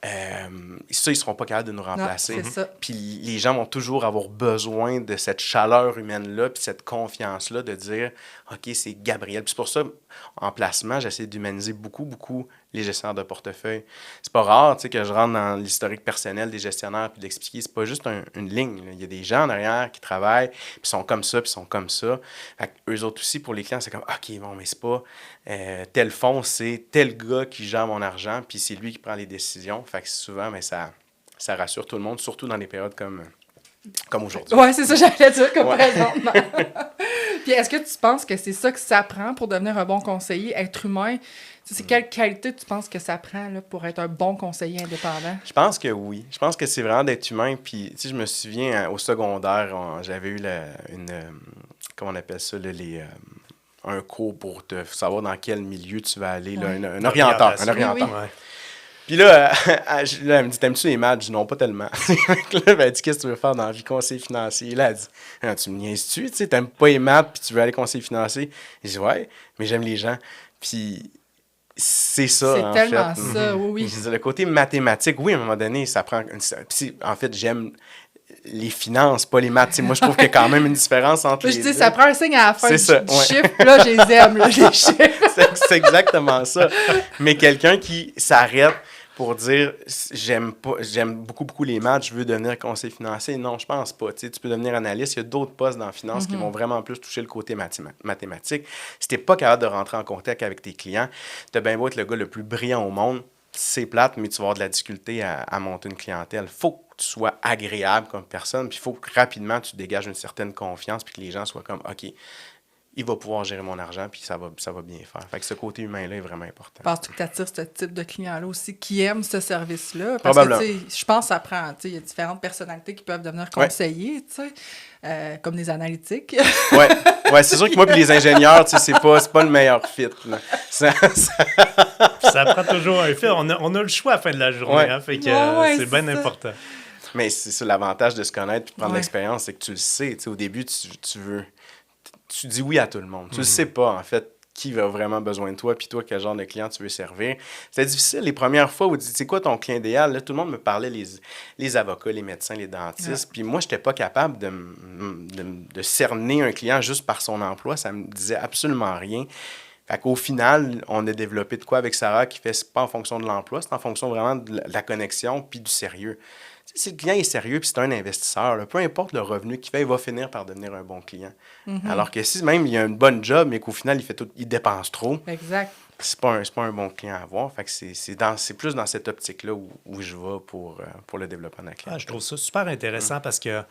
ça, ils ne seront pas capables de nous remplacer. Non, c'est ça. Puis les gens vont toujours avoir besoin de cette chaleur humaine-là, puis cette confiance-là de dire « OK, c'est Gabriel ». Puis c'est pour ça, en placement, j'essaie d'humaniser beaucoup, beaucoup les gestionnaires de portefeuille. C'est pas rare que je rentre dans l'historique personnel des gestionnaires puis d'expliquer, c'est pas juste une ligne. Là. Il y a des gens en arrière qui travaillent, puis sont comme ça, puis sont comme ça. Fait eux autres aussi, pour les clients, c'est comme « OK, bon, mais c'est pas tel fonds, c'est tel gars qui gère mon argent, puis c'est lui qui prend les décisions. » Fait que souvent, mais ça rassure tout le monde, surtout dans des périodes comme aujourd'hui. Oui, c'est ça, j'allais dire, comme présentement. Puis est-ce que tu penses que c'est ça que ça prend pour devenir un bon conseiller, être humain? C'est quelle qualité tu penses que ça prend là, pour être un bon conseiller indépendant? Je pense que oui. Je pense que c'est vraiment d'être humain. Puis, je me souviens, au secondaire, j'avais eu comment on appelle ça, un cours pour te savoir dans quel milieu tu vas aller, là, un orienteur. Oui. Puis là, elle me dit, t'aimes-tu les maths? Je dis non, pas tellement. Là, elle m'a dit, qu'est-ce que tu veux faire dans la vie, conseiller financier? Là, elle dit, ah, tu me niaises-tu? Tu sais, t'aimes pas les maths, puis tu veux aller conseiller financier? Je dis, ouais, mais j'aime les gens. Puis c'est ça, c'est en tellement fait. ça, oui. Je dis, le côté mathématique, oui, à un moment donné, ça prend... Puis, en fait, j'aime les finances, pas les maths. T'sais, moi, je trouve qu'il y a quand même une différence entre les deux. Je dis, ça prend un signe à la fin du chiffre. Puis là, je les aime, là, les chiffres. C'est exactement ça. Mais quelqu'un qui s'arrête pour dire j'aime beaucoup, beaucoup les maths, je veux devenir conseiller financier. Non, je pense pas. Tu peux devenir analyste. Il y a d'autres postes dans la finance qui vont vraiment plus toucher le côté mathématique. Si tu n'es pas capable de rentrer en contact avec tes clients, tu as bien beau être le gars le plus brillant au monde, c'est plate, mais tu vas avoir de la difficulté à monter une clientèle. Il faut que tu sois agréable comme personne, puis il faut que rapidement tu dégages une certaine confiance, puis que les gens soient comme, OK, il va pouvoir gérer mon argent, puis ça va bien faire. Fait que ce côté humain-là est vraiment important. Penses-tu que tu attires ce type de client-là aussi qui aime ce service-là? Parce Probablement. que, je pense que ça prend, il y a différentes personnalités qui peuvent devenir conseillers, comme des analytiques. Ouais, c'est sûr que moi puis les ingénieurs, c'est pas le meilleur fit. Là. Ça prend toujours un fit. On a le choix à la fin de la journée, fait que c'est bien important. Mais c'est ça, l'avantage de se connaître et de prendre l'expérience, c'est que tu le sais. Au début, tu dis oui à tout le monde. Tu le sais pas, en fait, qui a vraiment besoin de toi, puis toi, quel genre de client tu veux servir. C'était difficile les premières fois où tu dis, c'est quoi ton client idéal? Là, tout le monde me parlait, les avocats, les médecins, les dentistes, puis moi, je n'étais pas capable de cerner un client juste par son emploi. Ça me disait absolument rien. Fait qu'au final, on a développé de quoi avec Sarah qui fait, c'est pas en fonction de l'emploi, c'est en fonction vraiment de la connexion puis du sérieux. Si le client est sérieux puis c'est un investisseur, là, peu importe le revenu qu'il fait, il va finir par devenir un bon client. Alors que si même il a une bonne job, mais qu'au final, il dépense trop, Exact. c'est pas un bon client à avoir. Fait que c'est plus dans cette optique-là où je vais pour le développement d'un client. Je trouve ça super intéressant parce que,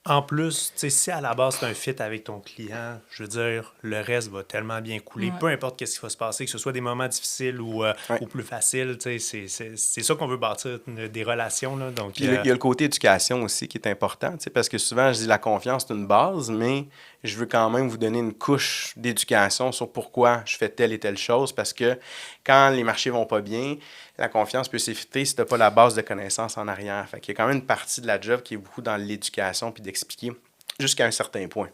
en plus, tu sais, si à la base c'est un fit avec ton client, je veux dire, le reste va tellement bien couler. Peu importe qu'est-ce qui va se passer, que ce soit des moments difficiles ou plus faciles, tu sais, c'est ça qu'on veut bâtir, des relations. Là, donc, Puis il y a le côté éducation aussi qui est important, tu sais, parce que souvent, je dis la confiance, c'est une base, mais je veux quand même vous donner une couche d'éducation sur pourquoi je fais telle et telle chose, parce que quand les marchés vont pas bien, la confiance peut s'effriter si tu n'as pas la base de connaissances en arrière. Fait qu'il y a quand même une partie de la job qui est beaucoup dans l'éducation puis d'expliquer jusqu'à un certain point.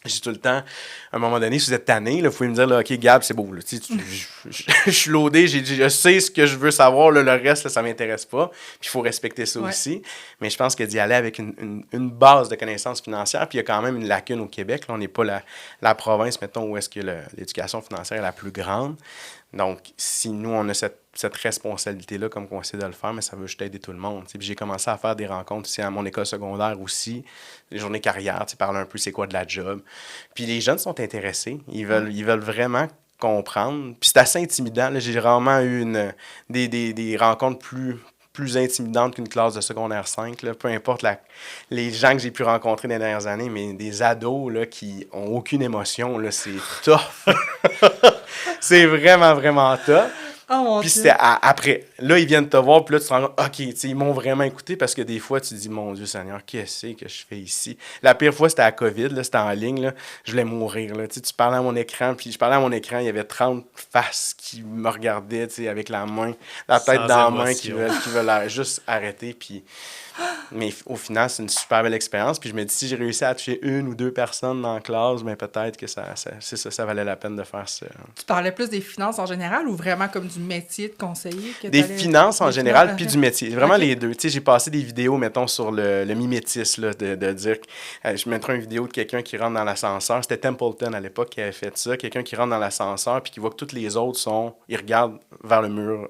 J'ai tout le temps, à un moment donné, si vous êtes tanné, vous pouvez me dire, là, OK, Gab, c'est beau. Là, je suis loadé, je sais ce que je veux savoir, là, le reste, là, ça ne m'intéresse pas. Puis il faut respecter ça aussi. Mais je pense que d'y aller avec une base de connaissances financières, puis il y a quand même une lacune au Québec. Là, on n'est pas la province, mettons, où est-ce que l'éducation financière est la plus grande. Donc, si nous, on a cette responsabilité-là comme conseiller de le faire, mais ça veut juste aider tout le monde. Puis j'ai commencé à faire des rencontres ici à mon école secondaire aussi, les journées carrière, parler un peu c'est quoi de la job. Puis les jeunes sont intéressés, ils veulent vraiment comprendre. Puis c'est assez intimidant. Là. J'ai rarement eu des rencontres plus intimidantes qu'une classe de secondaire 5. Là. Peu importe les gens que j'ai pu rencontrer dans les dernières années, mais des ados là, qui n'ont aucune émotion, là, c'est tough. C'est vraiment, vraiment tough. Oh mon Puis Dieu. c'était après. Là, ils viennent te voir, puis là, tu te rends compte, OK, ils m'ont vraiment écouté parce que des fois, tu te dis, mon Dieu Seigneur, qu'est-ce que je fais ici? La pire fois, c'était à COVID, là, c'était en ligne, là, je voulais mourir. Là. Tu parlais à mon écran, puis je parlais à mon écran, il y avait 30 faces qui me regardaient avec la main, la tête Sans dans la main, émotion. qui veulent juste arrêter. Puis... Mais au final, c'est une super belle expérience. Puis je me dis, si j'ai réussi à toucher 1 ou 2 personnes dans la classe, bien peut-être que ça valait la peine de faire ça. Tu parlais plus des finances en général ou vraiment comme du métier de conseiller? Des finances en général, puis finances, du métier. Vraiment OK. les deux. Tu sais, j'ai passé des vidéos, mettons, sur le mimétisme, là, de dire... je mettrais une vidéo de quelqu'un qui rentre dans l'ascenseur. C'était Templeton, à l'époque, qui avait fait ça. Quelqu'un qui rentre dans l'ascenseur, puis qui voit que tous les autres ils regardent vers le mur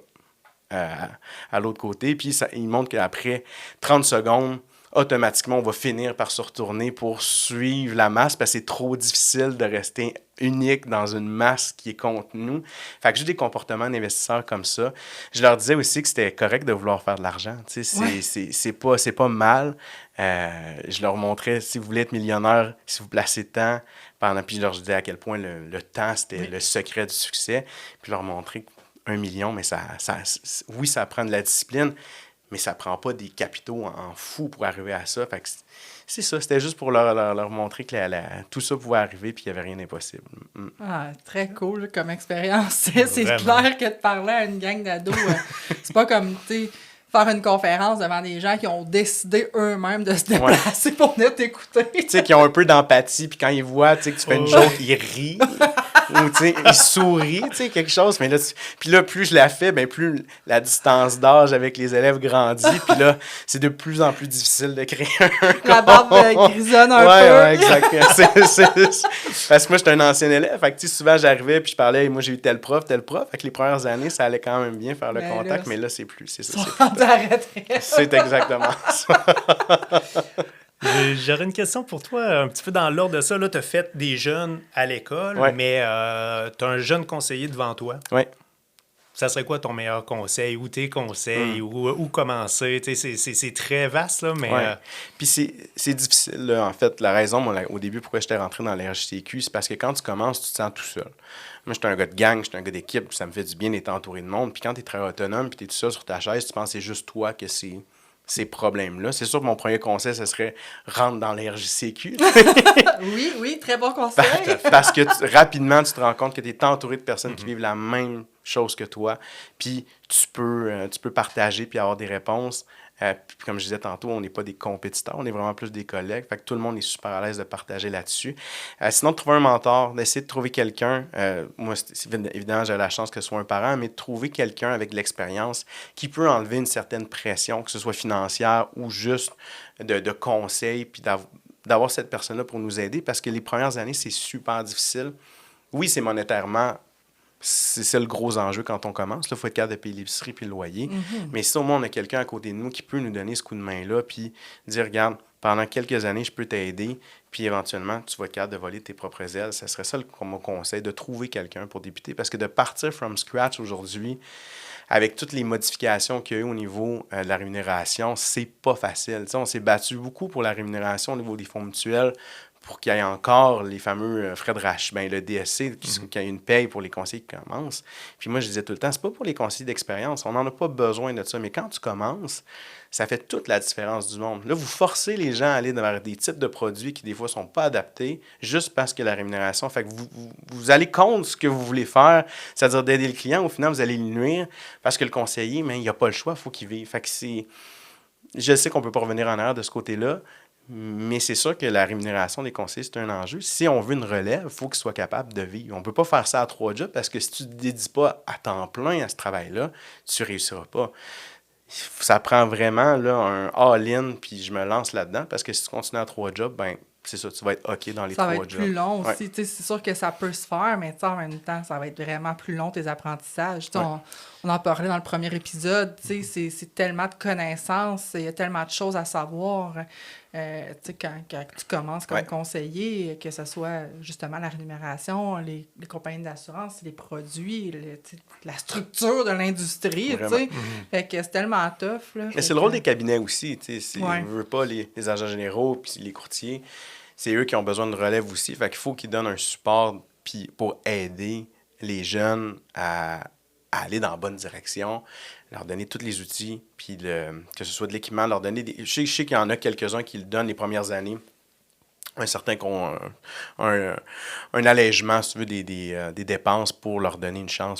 à l'autre côté. Puis il montre qu'après 30 secondes, automatiquement, on va finir par se retourner pour suivre la masse parce que c'est trop difficile de rester unique dans une masse qui est contre nous. Fait que j'ai des comportements d'investisseurs comme ça. Je leur disais aussi que c'était correct de vouloir faire de l'argent. Tu sais, c'est pas mal. Je leur montrais, si vous voulez être millionnaire, si vous placez tant, puis je leur disais à quel point le temps, c'était le secret du succès. Puis leur montrer 1 million, mais oui, ça prend de la discipline, mais ça prend pas des capitaux en fou pour arriver à ça. Fait que c'est ça, c'était juste pour leur montrer que tout ça pouvait arriver puis qu'il n'y avait rien d'impossible. Ah, très cool comme expérience. C'est Vraiment. clair que de parler à une gang d'ados, c'est pas comme, tu sais, faire une conférence devant des gens qui ont décidé eux-mêmes de se déplacer pour venir t'écouter. Tu sais, qui ont un peu d'empathie, puis quand ils voient que tu fais une joke, ils rient. Ou, tu sais, ils sourient, tu sais, quelque chose. Mais là, puis là, plus je la fais, ben plus la distance d'âge avec les élèves grandit. Puis là, c'est de plus en plus difficile de créer La barbe grisonne un peu. Ouais, exactement. Parce que moi, j'étais un ancien élève. Fait que, tu sais, souvent, j'arrivais, puis je parlais, moi, j'ai eu tel prof. Fait que les premières années, ça allait quand même bien faire le Ben contact. là, mais là, c'est plus. C'est ça. C'est C'est exactement ça. J'aurais une question pour toi, un petit peu dans l'ordre de ça. Là, tu as fait des jeunes à l'école, Ouais. mais tu as un jeune conseiller devant toi. Oui. Ça serait quoi ton meilleur conseil ou tes conseils ou où commencer? Tu sais, c'est très vaste, là, mais... Ouais. Puis c'est difficile, là, en fait. La raison, moi, au début, pourquoi j'étais rentré dans l'RJCQ, c'est parce que quand tu commences, tu te sens tout seul. Moi, j'étais un gars de gang, j'étais un gars d'équipe, ça me fait du bien d'être entouré de monde. Puis quand tu es très autonome, puis tu es tout seul sur ta chaise, tu penses que c'est juste toi que ces problèmes-là. C'est sûr que mon premier conseil, ce serait rentre dans l'RJCQ. Oui, très bon conseil. Parce que rapidement, tu te rends compte que tu es entouré de personnes qui vivent la même chose que toi. Puis tu peux partager puis avoir des réponses Puis comme je disais tantôt, on n'est pas des compétiteurs, on est vraiment plus des collègues. Fait que tout le monde est super à l'aise de partager là-dessus. Sinon, de trouver un mentor, d'essayer de trouver quelqu'un. Moi, évidemment, j'ai la chance que ce soit un parent, mais de trouver quelqu'un avec de l'expérience qui peut enlever une certaine pression, que ce soit financière ou juste de conseils, puis d'avoir cette personne-là pour nous aider, parce que les premières années, c'est super difficile. Oui, c'est monétairement, c'est le gros enjeu quand on commence. Là, il faut être capable de payer l'épicerie puis le loyer. Mais si au moins on a quelqu'un à côté de nous qui peut nous donner ce coup de main-là, puis dire, regarde, pendant quelques années, je peux t'aider, puis éventuellement, tu vas être capable de voler tes propres ailes. Ça serait ça mon conseil, de trouver quelqu'un pour débuter. Parce que de partir from scratch aujourd'hui, avec toutes les modifications qu'il y a eu au niveau de la rémunération, c'est pas facile. T'sais, on s'est battu beaucoup pour la rémunération au niveau des fonds mutuels, pour qu'il y ait encore les fameux frais de rachat, le DSC, qu'il y ait une paye pour les conseillers qui commencent. Puis moi, je disais tout le temps, c'est pas pour les conseillers d'expérience, on n'en a pas besoin de ça, mais quand tu commences, ça fait toute la différence du monde. Là, vous forcez les gens à aller vers des types de produits qui, des fois, ne sont pas adaptés, juste parce que la rémunération, fait que vous allez contre ce que vous voulez faire, c'est-à-dire d'aider le client, au final, vous allez le nuire, parce que le conseiller, mais il n'a pas le choix, il faut qu'il vive. Fait que je sais qu'on ne peut pas revenir en arrière de ce côté-là, mais c'est sûr que la rémunération des conseillers, c'est un enjeu. Si on veut une relève, il faut qu'ils soient capables de vivre. On ne peut pas faire ça à 3 jobs parce que si tu ne te dédies pas à temps plein à ce travail-là, tu ne réussiras pas. Ça prend vraiment là, un all-in, puis je me lance là-dedans parce que si tu continues à 3 jobs, ben c'est ça, tu vas être OK dans les 3 jobs. Ça va être plus long aussi. Ouais. C'est sûr que ça peut se faire, mais en même temps, ça va être vraiment plus long tes apprentissages. Ouais. On en parlait dans le premier épisode. C'est tellement de connaissances, il y a tellement de choses à savoir. Quand tu commences comme conseiller, que ce soit justement la rémunération, les compagnies d'assurance, les produits, la structure de l'industrie. Fait que c'est tellement tough. Là, mais c'est le rôle des cabinets aussi. On ne veut pas les agents généraux puis les courtiers. C'est eux qui ont besoin de relève aussi. Fait qu'il faut qu'ils donnent un support pour aider les jeunes à aller dans la bonne direction, leur donner tous les outils, puis que ce soit de l'équipement, leur donner des... Je sais qu'il y en a quelques-uns qui le donnent les premières années. Certains qui ont un allègement, si tu veux, des dépenses pour leur donner une chance.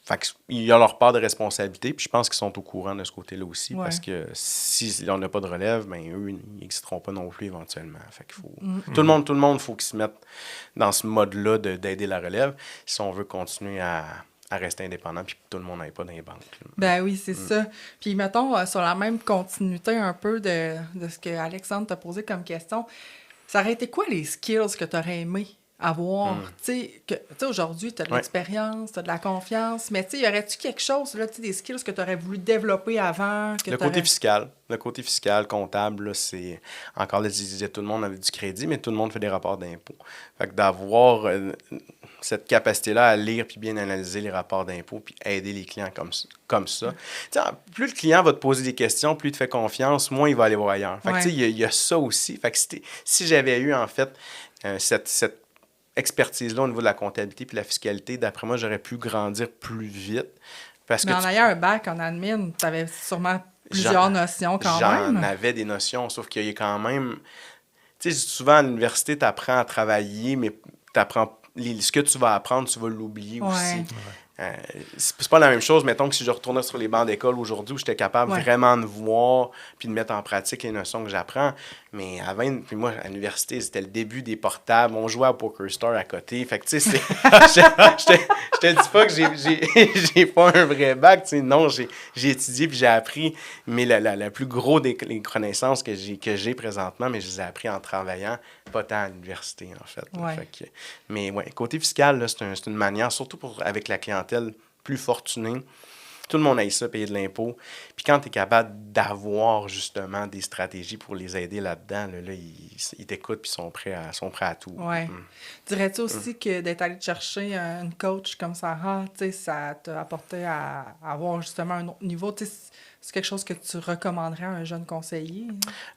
Fait qu'ils ont leur part de responsabilité, puis je pense qu'ils sont au courant de ce côté-là aussi, parce que si on n'a pas de relève, ben eux, ils n'existeront pas non plus éventuellement. Fait qu'il faut... Tout le monde, il faut qu'ils se mettent dans ce mode-là d'aider la relève si on veut continuer à rester indépendant, puis que tout le monde n'aille pas dans les banques. Ben oui, c'est ça. Puis mettons, sur la même continuité un peu de ce que Alexandre t'a posé comme question, ça aurait été quoi les skills que tu aurais aimé avoir? Tu sais, aujourd'hui, tu as de l'expérience, tu as de la confiance, mais tu sais, y aurait-tu quelque chose, là, des skills que tu aurais voulu développer avant? Le côté fiscal, comptable, là, c'est... Encore là, je disais, tout le monde avait du crédit, mais tout le monde fait des rapports d'impôts. Fait que d'avoir cette capacité-là à lire puis bien analyser les rapports d'impôts puis aider les clients comme ça. T'sais, plus le client va te poser des questions, plus il te fait confiance, moins il va aller voir ailleurs. Fait que, tu sais, il y a ça aussi. Fait que si j'avais eu, en fait, cette expertise-là au niveau de la comptabilité puis la fiscalité, d'après moi, j'aurais pu grandir plus vite. Parce mais en ayant un bac en admin, tu avais sûrement plusieurs notions quand même. J'en avais des notions, sauf qu'il y a quand même... Tu sais, souvent à l'université, tu apprends à travailler, mais tu apprends... ce que tu vas apprendre, tu vas l'oublier aussi. C'est pas la même chose, mettons que si je retournais sur les bancs d'école aujourd'hui où j'étais capable vraiment de voir puis de mettre en pratique les notions que j'apprends. Mais avant, puis moi, à l'université, c'était le début des portables. On jouait à Poker Star à côté. Fait que, tu sais, je te dis pas que j'ai pas un vrai bac. Tu sais, non, j'ai étudié puis j'ai appris. Mais la plus gros des connaissances que j'ai présentement, mais je les ai appris en travaillant, pas tant à l'université, en fait. Mais côté fiscal, là, c'est une manière, surtout avec la clientèle plus fortunée. Tout le monde aime ça, payer de l'impôt. Puis quand tu es capable d'avoir justement des stratégies pour les aider là-dedans, là, ils t'écoutent puis sont prêts à tout. Oui. Dirais-tu aussi que d'être allé te chercher une coach comme Sarah, ça t'a apporté à avoir justement un autre niveau? C'est quelque chose que tu recommanderais à un jeune conseiller?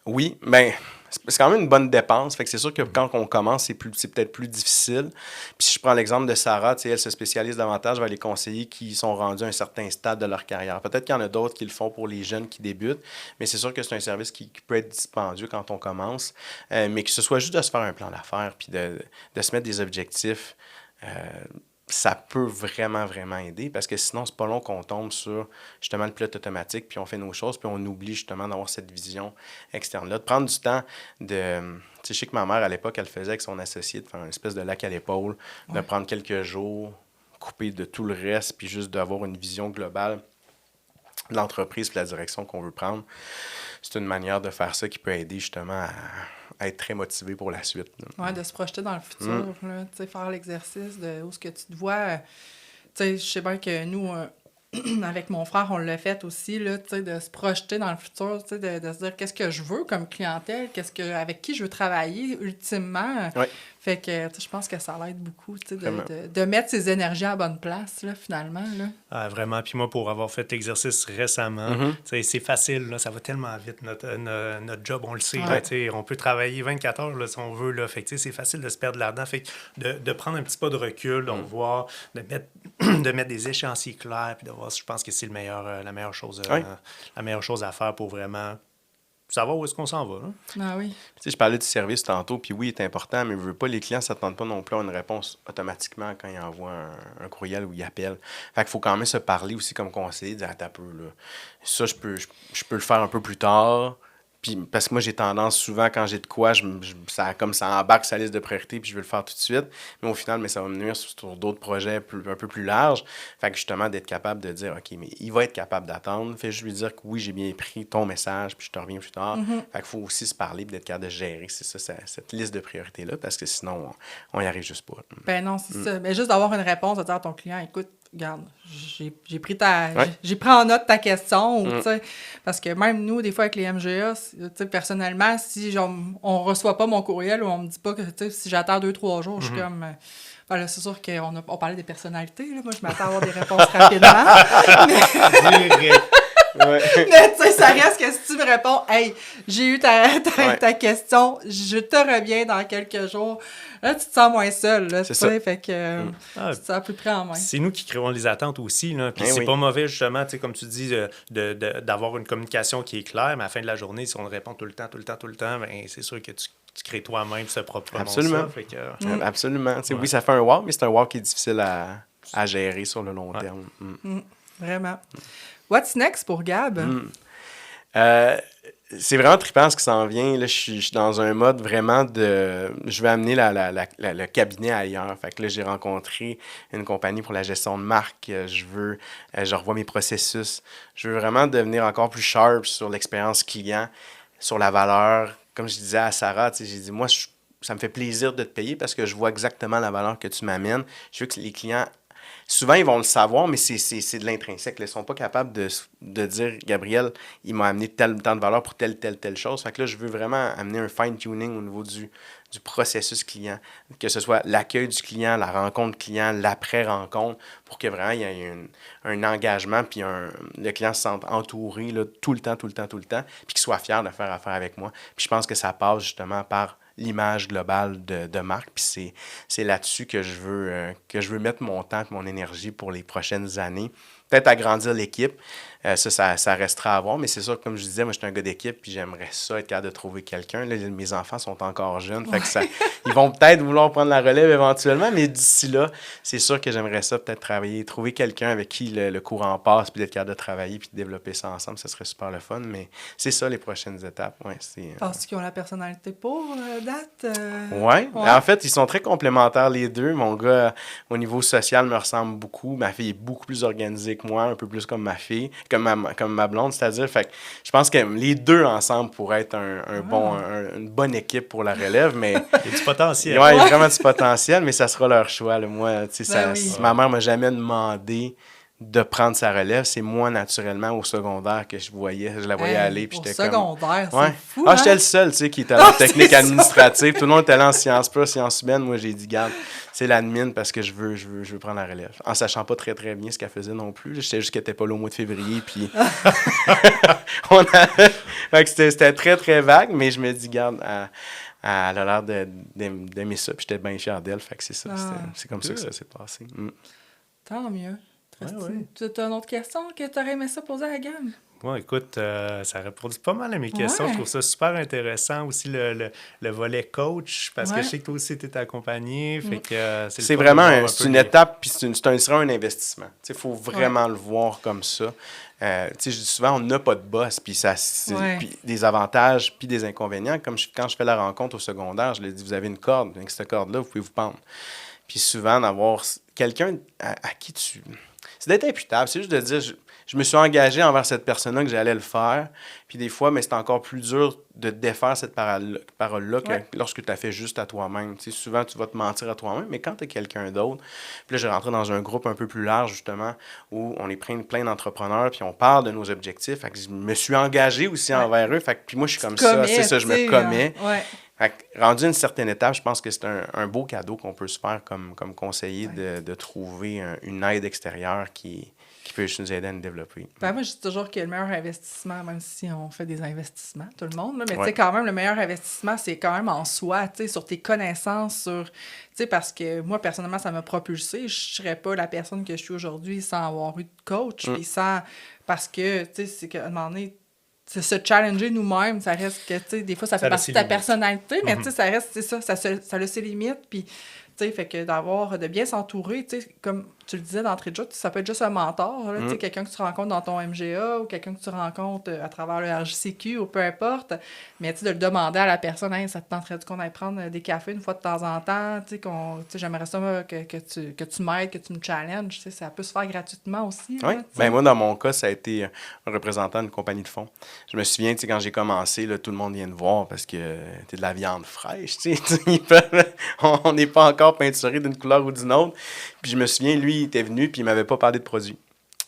Oui, bien, c'est quand même une bonne dépense. Fait que c'est sûr que quand on commence, c'est peut-être plus difficile. Puis si je prends l'exemple de Sarah, elle se spécialise davantage vers les conseillers qui sont rendus à un certain stade de leur carrière. Peut-être qu'il y en a d'autres qui le font pour les jeunes qui débutent, mais c'est sûr que c'est un service qui peut être dispendieux quand on commence. Mais que ce soit juste de se faire un plan d'affaires puis de se mettre des objectifs. ça peut vraiment, vraiment aider parce que sinon, c'est pas long qu'on tombe sur justement le pilote automatique, puis on fait nos choses, puis on oublie justement d'avoir cette vision externe-là, de prendre du temps de... Tu sais, je sais que ma mère, à l'époque, elle faisait avec son associé, de faire une espèce de lac à l'épaule, de prendre quelques jours, couper de tout le reste, puis juste d'avoir une vision globale de l'entreprise et de la direction qu'on veut prendre. C'est une manière de faire ça qui peut aider justement à être très motivé pour la suite. Oui, de se projeter dans le futur, là, tu sais, faire l'exercice de où est-ce que tu te vois. Tu sais, je sais bien que nous, avec mon frère, on l'a fait aussi, là, tu sais, de se projeter dans le futur, tu sais, de se dire qu'est-ce que je veux comme clientèle, avec qui je veux travailler ultimement. Oui. Fait que, tu sais, je pense que ça l'aide beaucoup, tu sais, de mettre ses énergies à la bonne place, là, finalement, là. Ah, vraiment. Puis moi, pour avoir fait l'exercice récemment, c'est facile, là, ça va tellement vite, notre job, on le sait. Là, on peut travailler 24 heures là, si on veut. Là, fait que c'est facile de se perdre là-dedans. Fait que de prendre un petit pas de recul, de voir, de mettre des échéanciers clairs, puis de voir, je pense que c'est la meilleure chose à faire pour vraiment savoir où est-ce qu'on s'en va. Là. Ah oui. Tu sais, je parlais du service tantôt, puis oui, il est important, mais je veux pas, les clients ne s'attendent pas non plus à une réponse automatiquement quand ils envoient un courriel ou ils appellent. Fait qu'il faut quand même se parler aussi comme conseiller, dire attends un peu, là. Ça, je peux le faire un peu plus tard. Puis, parce que moi, j'ai tendance, souvent, quand j'ai de quoi, ça embarque sa liste de priorités, puis je veux le faire tout de suite. Mais au final, ça va me nuire sur d'autres projets un peu plus larges. Fait que justement, d'être capable de dire, OK, mais il va être capable d'attendre. Fait juste lui dire que oui, j'ai bien pris ton message, puis je te reviens plus tard. Fait qu'il faut aussi se parler, puis d'être capable de gérer, cette liste de priorités-là, parce que sinon, on y arrive juste pas. Ben non, c'est ça. Mais juste d'avoir une réponse, de dire à ton client, écoute, regarde, j'ai pris en note ta question, tu sais, parce que même nous, des fois, avec les MGA, tu sais, personnellement, si on reçoit pas mon courriel ou on me dit pas que, tu sais, si j'attends 2-3 jours, je suis comme... Voilà, c'est sûr qu'on parlait des personnalités, là. Moi, je m'attends à avoir des réponses rapidement. Mais tu sais, ça reste que si tu me réponds, hey, j'ai eu ta question, je te reviens dans quelques jours. Là, tu te sens moins seul, là, tu sais, fait que tu te à peu près en main. C'est nous qui créons les attentes aussi, là. Puis c'est pas mauvais, justement, tu sais, comme tu dis, d'avoir une communication qui est claire, mais à la fin de la journée, si on répond tout le temps, ben, c'est sûr que tu crées toi-même ce propre Absolument. Ça, fait que, Absolument. Oui, ça fait un wow, mais c'est un wow qui est difficile à gérer sur le long terme. Vraiment. What's next pour Gab? C'est vraiment trippant ce qui s'en vient. Là, je suis dans un mode vraiment de... Je vais amener le cabinet ailleurs. Fait que là, j'ai rencontré une compagnie pour la gestion de marque. Je revois mes processus. Je veux vraiment devenir encore plus sharp sur l'expérience client, sur la valeur. Comme je disais à Sarah, j'ai dit, moi, ça me fait plaisir de te payer parce que je vois exactement la valeur que tu m'amènes. Je veux que les clients... Souvent, ils vont le savoir, mais c'est de l'intrinsèque. Ils ne sont pas capables de dire « Gabriel, il m'a amené tant de valeur pour telle chose. » Fait que là, je veux vraiment amener un fine-tuning au niveau du processus client, que ce soit l'accueil du client, la rencontre client, l'après-rencontre, pour que vraiment il y ait un engagement, puis le client se sente entouré là, tout le temps, puis qu'il soit fier de faire affaire avec moi. Puis je pense que ça passe justement par l'image globale de marque. Puis c'est là-dessus que je veux mettre mon temps et mon énergie pour les prochaines années. Peut-être agrandir l'équipe. Ça restera à voir, mais c'est sûr que, comme je disais, moi, je suis un gars d'équipe, puis j'aimerais ça, être capable de trouver quelqu'un. Là, mes enfants sont encore jeunes, fait que ils vont peut-être vouloir prendre la relève éventuellement, mais d'ici là, c'est sûr que j'aimerais ça, peut-être trouver quelqu'un avec qui le courant passe, puis d'être capable de travailler, puis de développer ça ensemble, ça serait super le fun, mais c'est ça, les prochaines étapes. Ouais, Penses-tu qu'ils ont la personnalité pour date? Ouais. En fait, ils sont très complémentaires, les deux. Mon gars, au niveau social, me ressemble beaucoup. Ma fille est beaucoup plus organisée que moi, un peu plus comme ma fille, comme ma blonde, c'est-à-dire, fait que je pense que les deux ensemble pourraient être une bonne équipe pour la relève, mais... Il y a du potentiel. Ouais, il y a vraiment du potentiel, mais ça sera leur choix. Là. Moi, tu sais, oui. Ma mère m'a jamais demandé de prendre sa relève. C'est moi, naturellement, au secondaire, que je la voyais aller. Puis j'étais secondaire, comme... c'est fou, hein? J'étais le seul, tu sais, qui était en technique administrative. Tout le monde était allé en sciences pro, sciences humaines. Moi, j'ai dit, garde, c'est l'admin parce que je veux prendre la relève. En sachant pas très, très bien ce qu'elle faisait non plus. Je sais juste qu'elle était pas là au mois de février, puis... Fait que c'était très, très vague, mais je me dis, garde, elle a l'air d'aimer ça, puis j'étais bien fier d'elle. Fait que c'est ça, c'est comme ça que ça s'est passé. Tant mieux. Tu as une autre question que tu aurais aimé ça poser à la gamme? Moi, écoute, ça répond pas mal à mes questions. Je trouve ça super intéressant aussi, le volet coach, parce que je sais que toi aussi, tu es accompagné. Fait que, c'est vraiment une étape, puis c'est un investissement. Il faut vraiment le voir comme ça. Je dis souvent, on n'a pas de boss, puis puis des avantages, puis des inconvénients. Comme quand je fais la rencontre au secondaire, je leur dis, vous avez une corde, avec cette corde-là, vous pouvez vous pendre. Puis souvent, d'avoir quelqu'un à qui tu... C'est d'être imputable, c'est juste de dire, je me suis engagé envers cette personne-là que j'allais le faire, puis des fois, mais c'est encore plus dur de défaire cette parole-là que lorsque tu l'as fait juste à toi-même. Tu sais, souvent, tu vas te mentir à toi-même, mais quand tu es quelqu'un d'autre, puis là, j'ai rentré dans un groupe un peu plus large, justement, où on est plein d'entrepreneurs, puis on parle de nos objectifs. Fait que je me suis engagé aussi envers eux. Fait que, puis moi, je suis comme ça, c'est ça, je me commets. Fait que, rendu à une certaine étape, je pense que c'est un beau cadeau qu'on peut se faire comme conseiller de trouver une aide extérieure qui peut juste nous aider à nous développer. Ben, moi, je dis toujours que le meilleur investissement, même si on fait des investissements, tout le monde, là, mais tu sais, quand même, le meilleur investissement, c'est quand même en soi, tu sais, sur tes connaissances, tu sais, parce que moi, personnellement, ça m'a propulsé. Je ne serais pas la personne que je suis aujourd'hui sans avoir eu de coach, puis parce que, tu sais, c'est qu'à un moment donné, se challenger nous-mêmes, ça reste que, tu sais, des fois, ça fait partie de ta personnalité, mais tu sais, ça reste, c'est ça a ses limites, puis, tu sais, fait que de bien s'entourer, tu sais, comme tu le disais d'entrée de jeu, ça peut être juste un mentor, là, tu sais, quelqu'un que tu rencontres dans ton MGA ou quelqu'un que tu rencontres à travers le RJCQ ou peu importe, mais tu sais, de le demander à la personne, hey, ça te tenterait-tu qu'on aille prendre des cafés une fois de temps en temps, tu sais, j'aimerais ça que tu m'aides, que tu me challenges, tu sais, ça peut se faire gratuitement aussi. Oui, ben moi, dans mon cas, ça a été un représentant d'une compagnie de fonds. Je me souviens, tu sais, quand j'ai commencé, là, tout le monde vient te voir parce que t'es de la viande fraîche, tu sais, on n'est pas encore peinturé d'une couleur ou d'une autre. Puis je me souviens, lui, il était venu, puis il m'avait pas parlé de produits.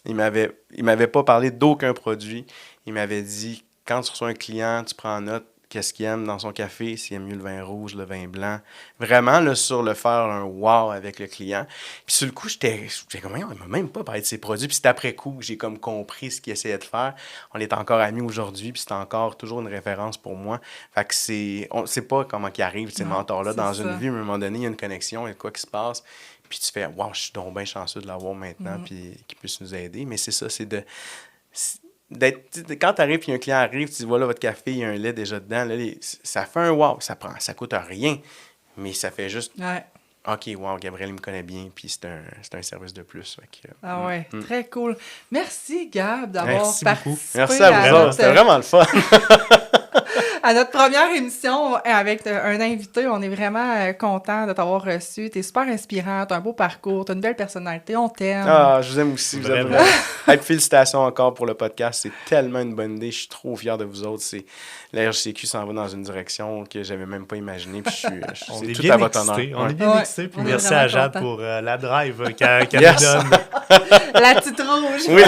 Il m'avait pas parlé d'aucun produit. Il m'avait dit, quand tu reçois un client, tu prends en note qu'est-ce qu'il aime dans son café, s'il aime mieux le vin rouge, le vin blanc. Vraiment, là, sur le faire un wow avec le client. Puis sur le coup, j'étais comme, il m'a même pas parlé de ses produits. Puis c'est après coup que j'ai comme compris ce qu'il essayait de faire. On est encore amis aujourd'hui, puis c'est encore toujours une référence pour moi. Fait que on sait pas comment il arrive, ces mentors-là, dans une vie. À un moment donné, il y a une connexion, il y a quoi qui se passe. Puis tu fais, wow, je suis donc bien chanceux de l'avoir maintenant, puis qu'il puisse nous aider. Mais c'est ça, quand tu arrives et un client arrive, tu dis voilà votre café, il y a un lait déjà dedans, là, ça fait un wow, ça coûte rien, mais ça fait juste OK, wow, Gabriel il me connaît bien, puis c'est un service de plus. Très cool. Merci Gab d'avoir participé. Merci à vous autres, c'était vraiment le fun. À notre première émission avec un invité, on est vraiment content de t'avoir reçu. Tu es super inspirant, tu as un beau parcours, tu as une belle personnalité, on t'aime. Ah, je vous aime aussi. Vous êtes félicitations encore pour le podcast. C'est tellement une bonne idée. Je suis trop fier de vous autres. La RJCQ s'en va dans une direction que j'avais même pas imaginée. Puis c'est tout à votre honneur. On est bien excités. Puis merci à Jade pour la drive qu'elle nous donne. La petite rouge. Oui,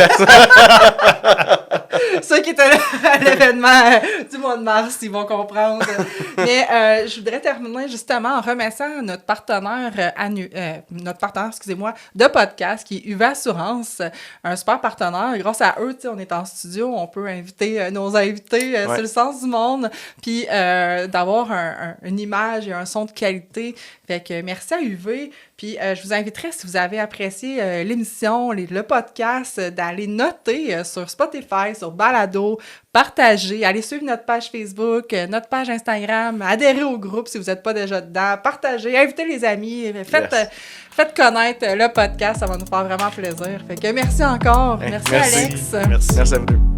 Ceux qui étaient à l'événement du mois de mars, ils vont comprendre. Mais je voudrais terminer justement en remerciant notre partenaire, de podcast, qui est UV Assurance, un super partenaire. Grâce à eux, on est en studio, on peut inviter nos invités sur le sens du monde, puis d'avoir une image et un son de qualité. Fait que merci à UV. Puis je vous inviterai, si vous avez apprécié l'émission, le podcast, d'aller noter sur Spotify, sur Balado, partager, allez suivre notre page Facebook, notre page Instagram, adhérer au groupe si vous n'êtes pas déjà dedans, partagez, invitez les amis, faites connaître le podcast, ça va nous faire vraiment plaisir. Fait que merci encore. Merci Alex. Merci à vous deux.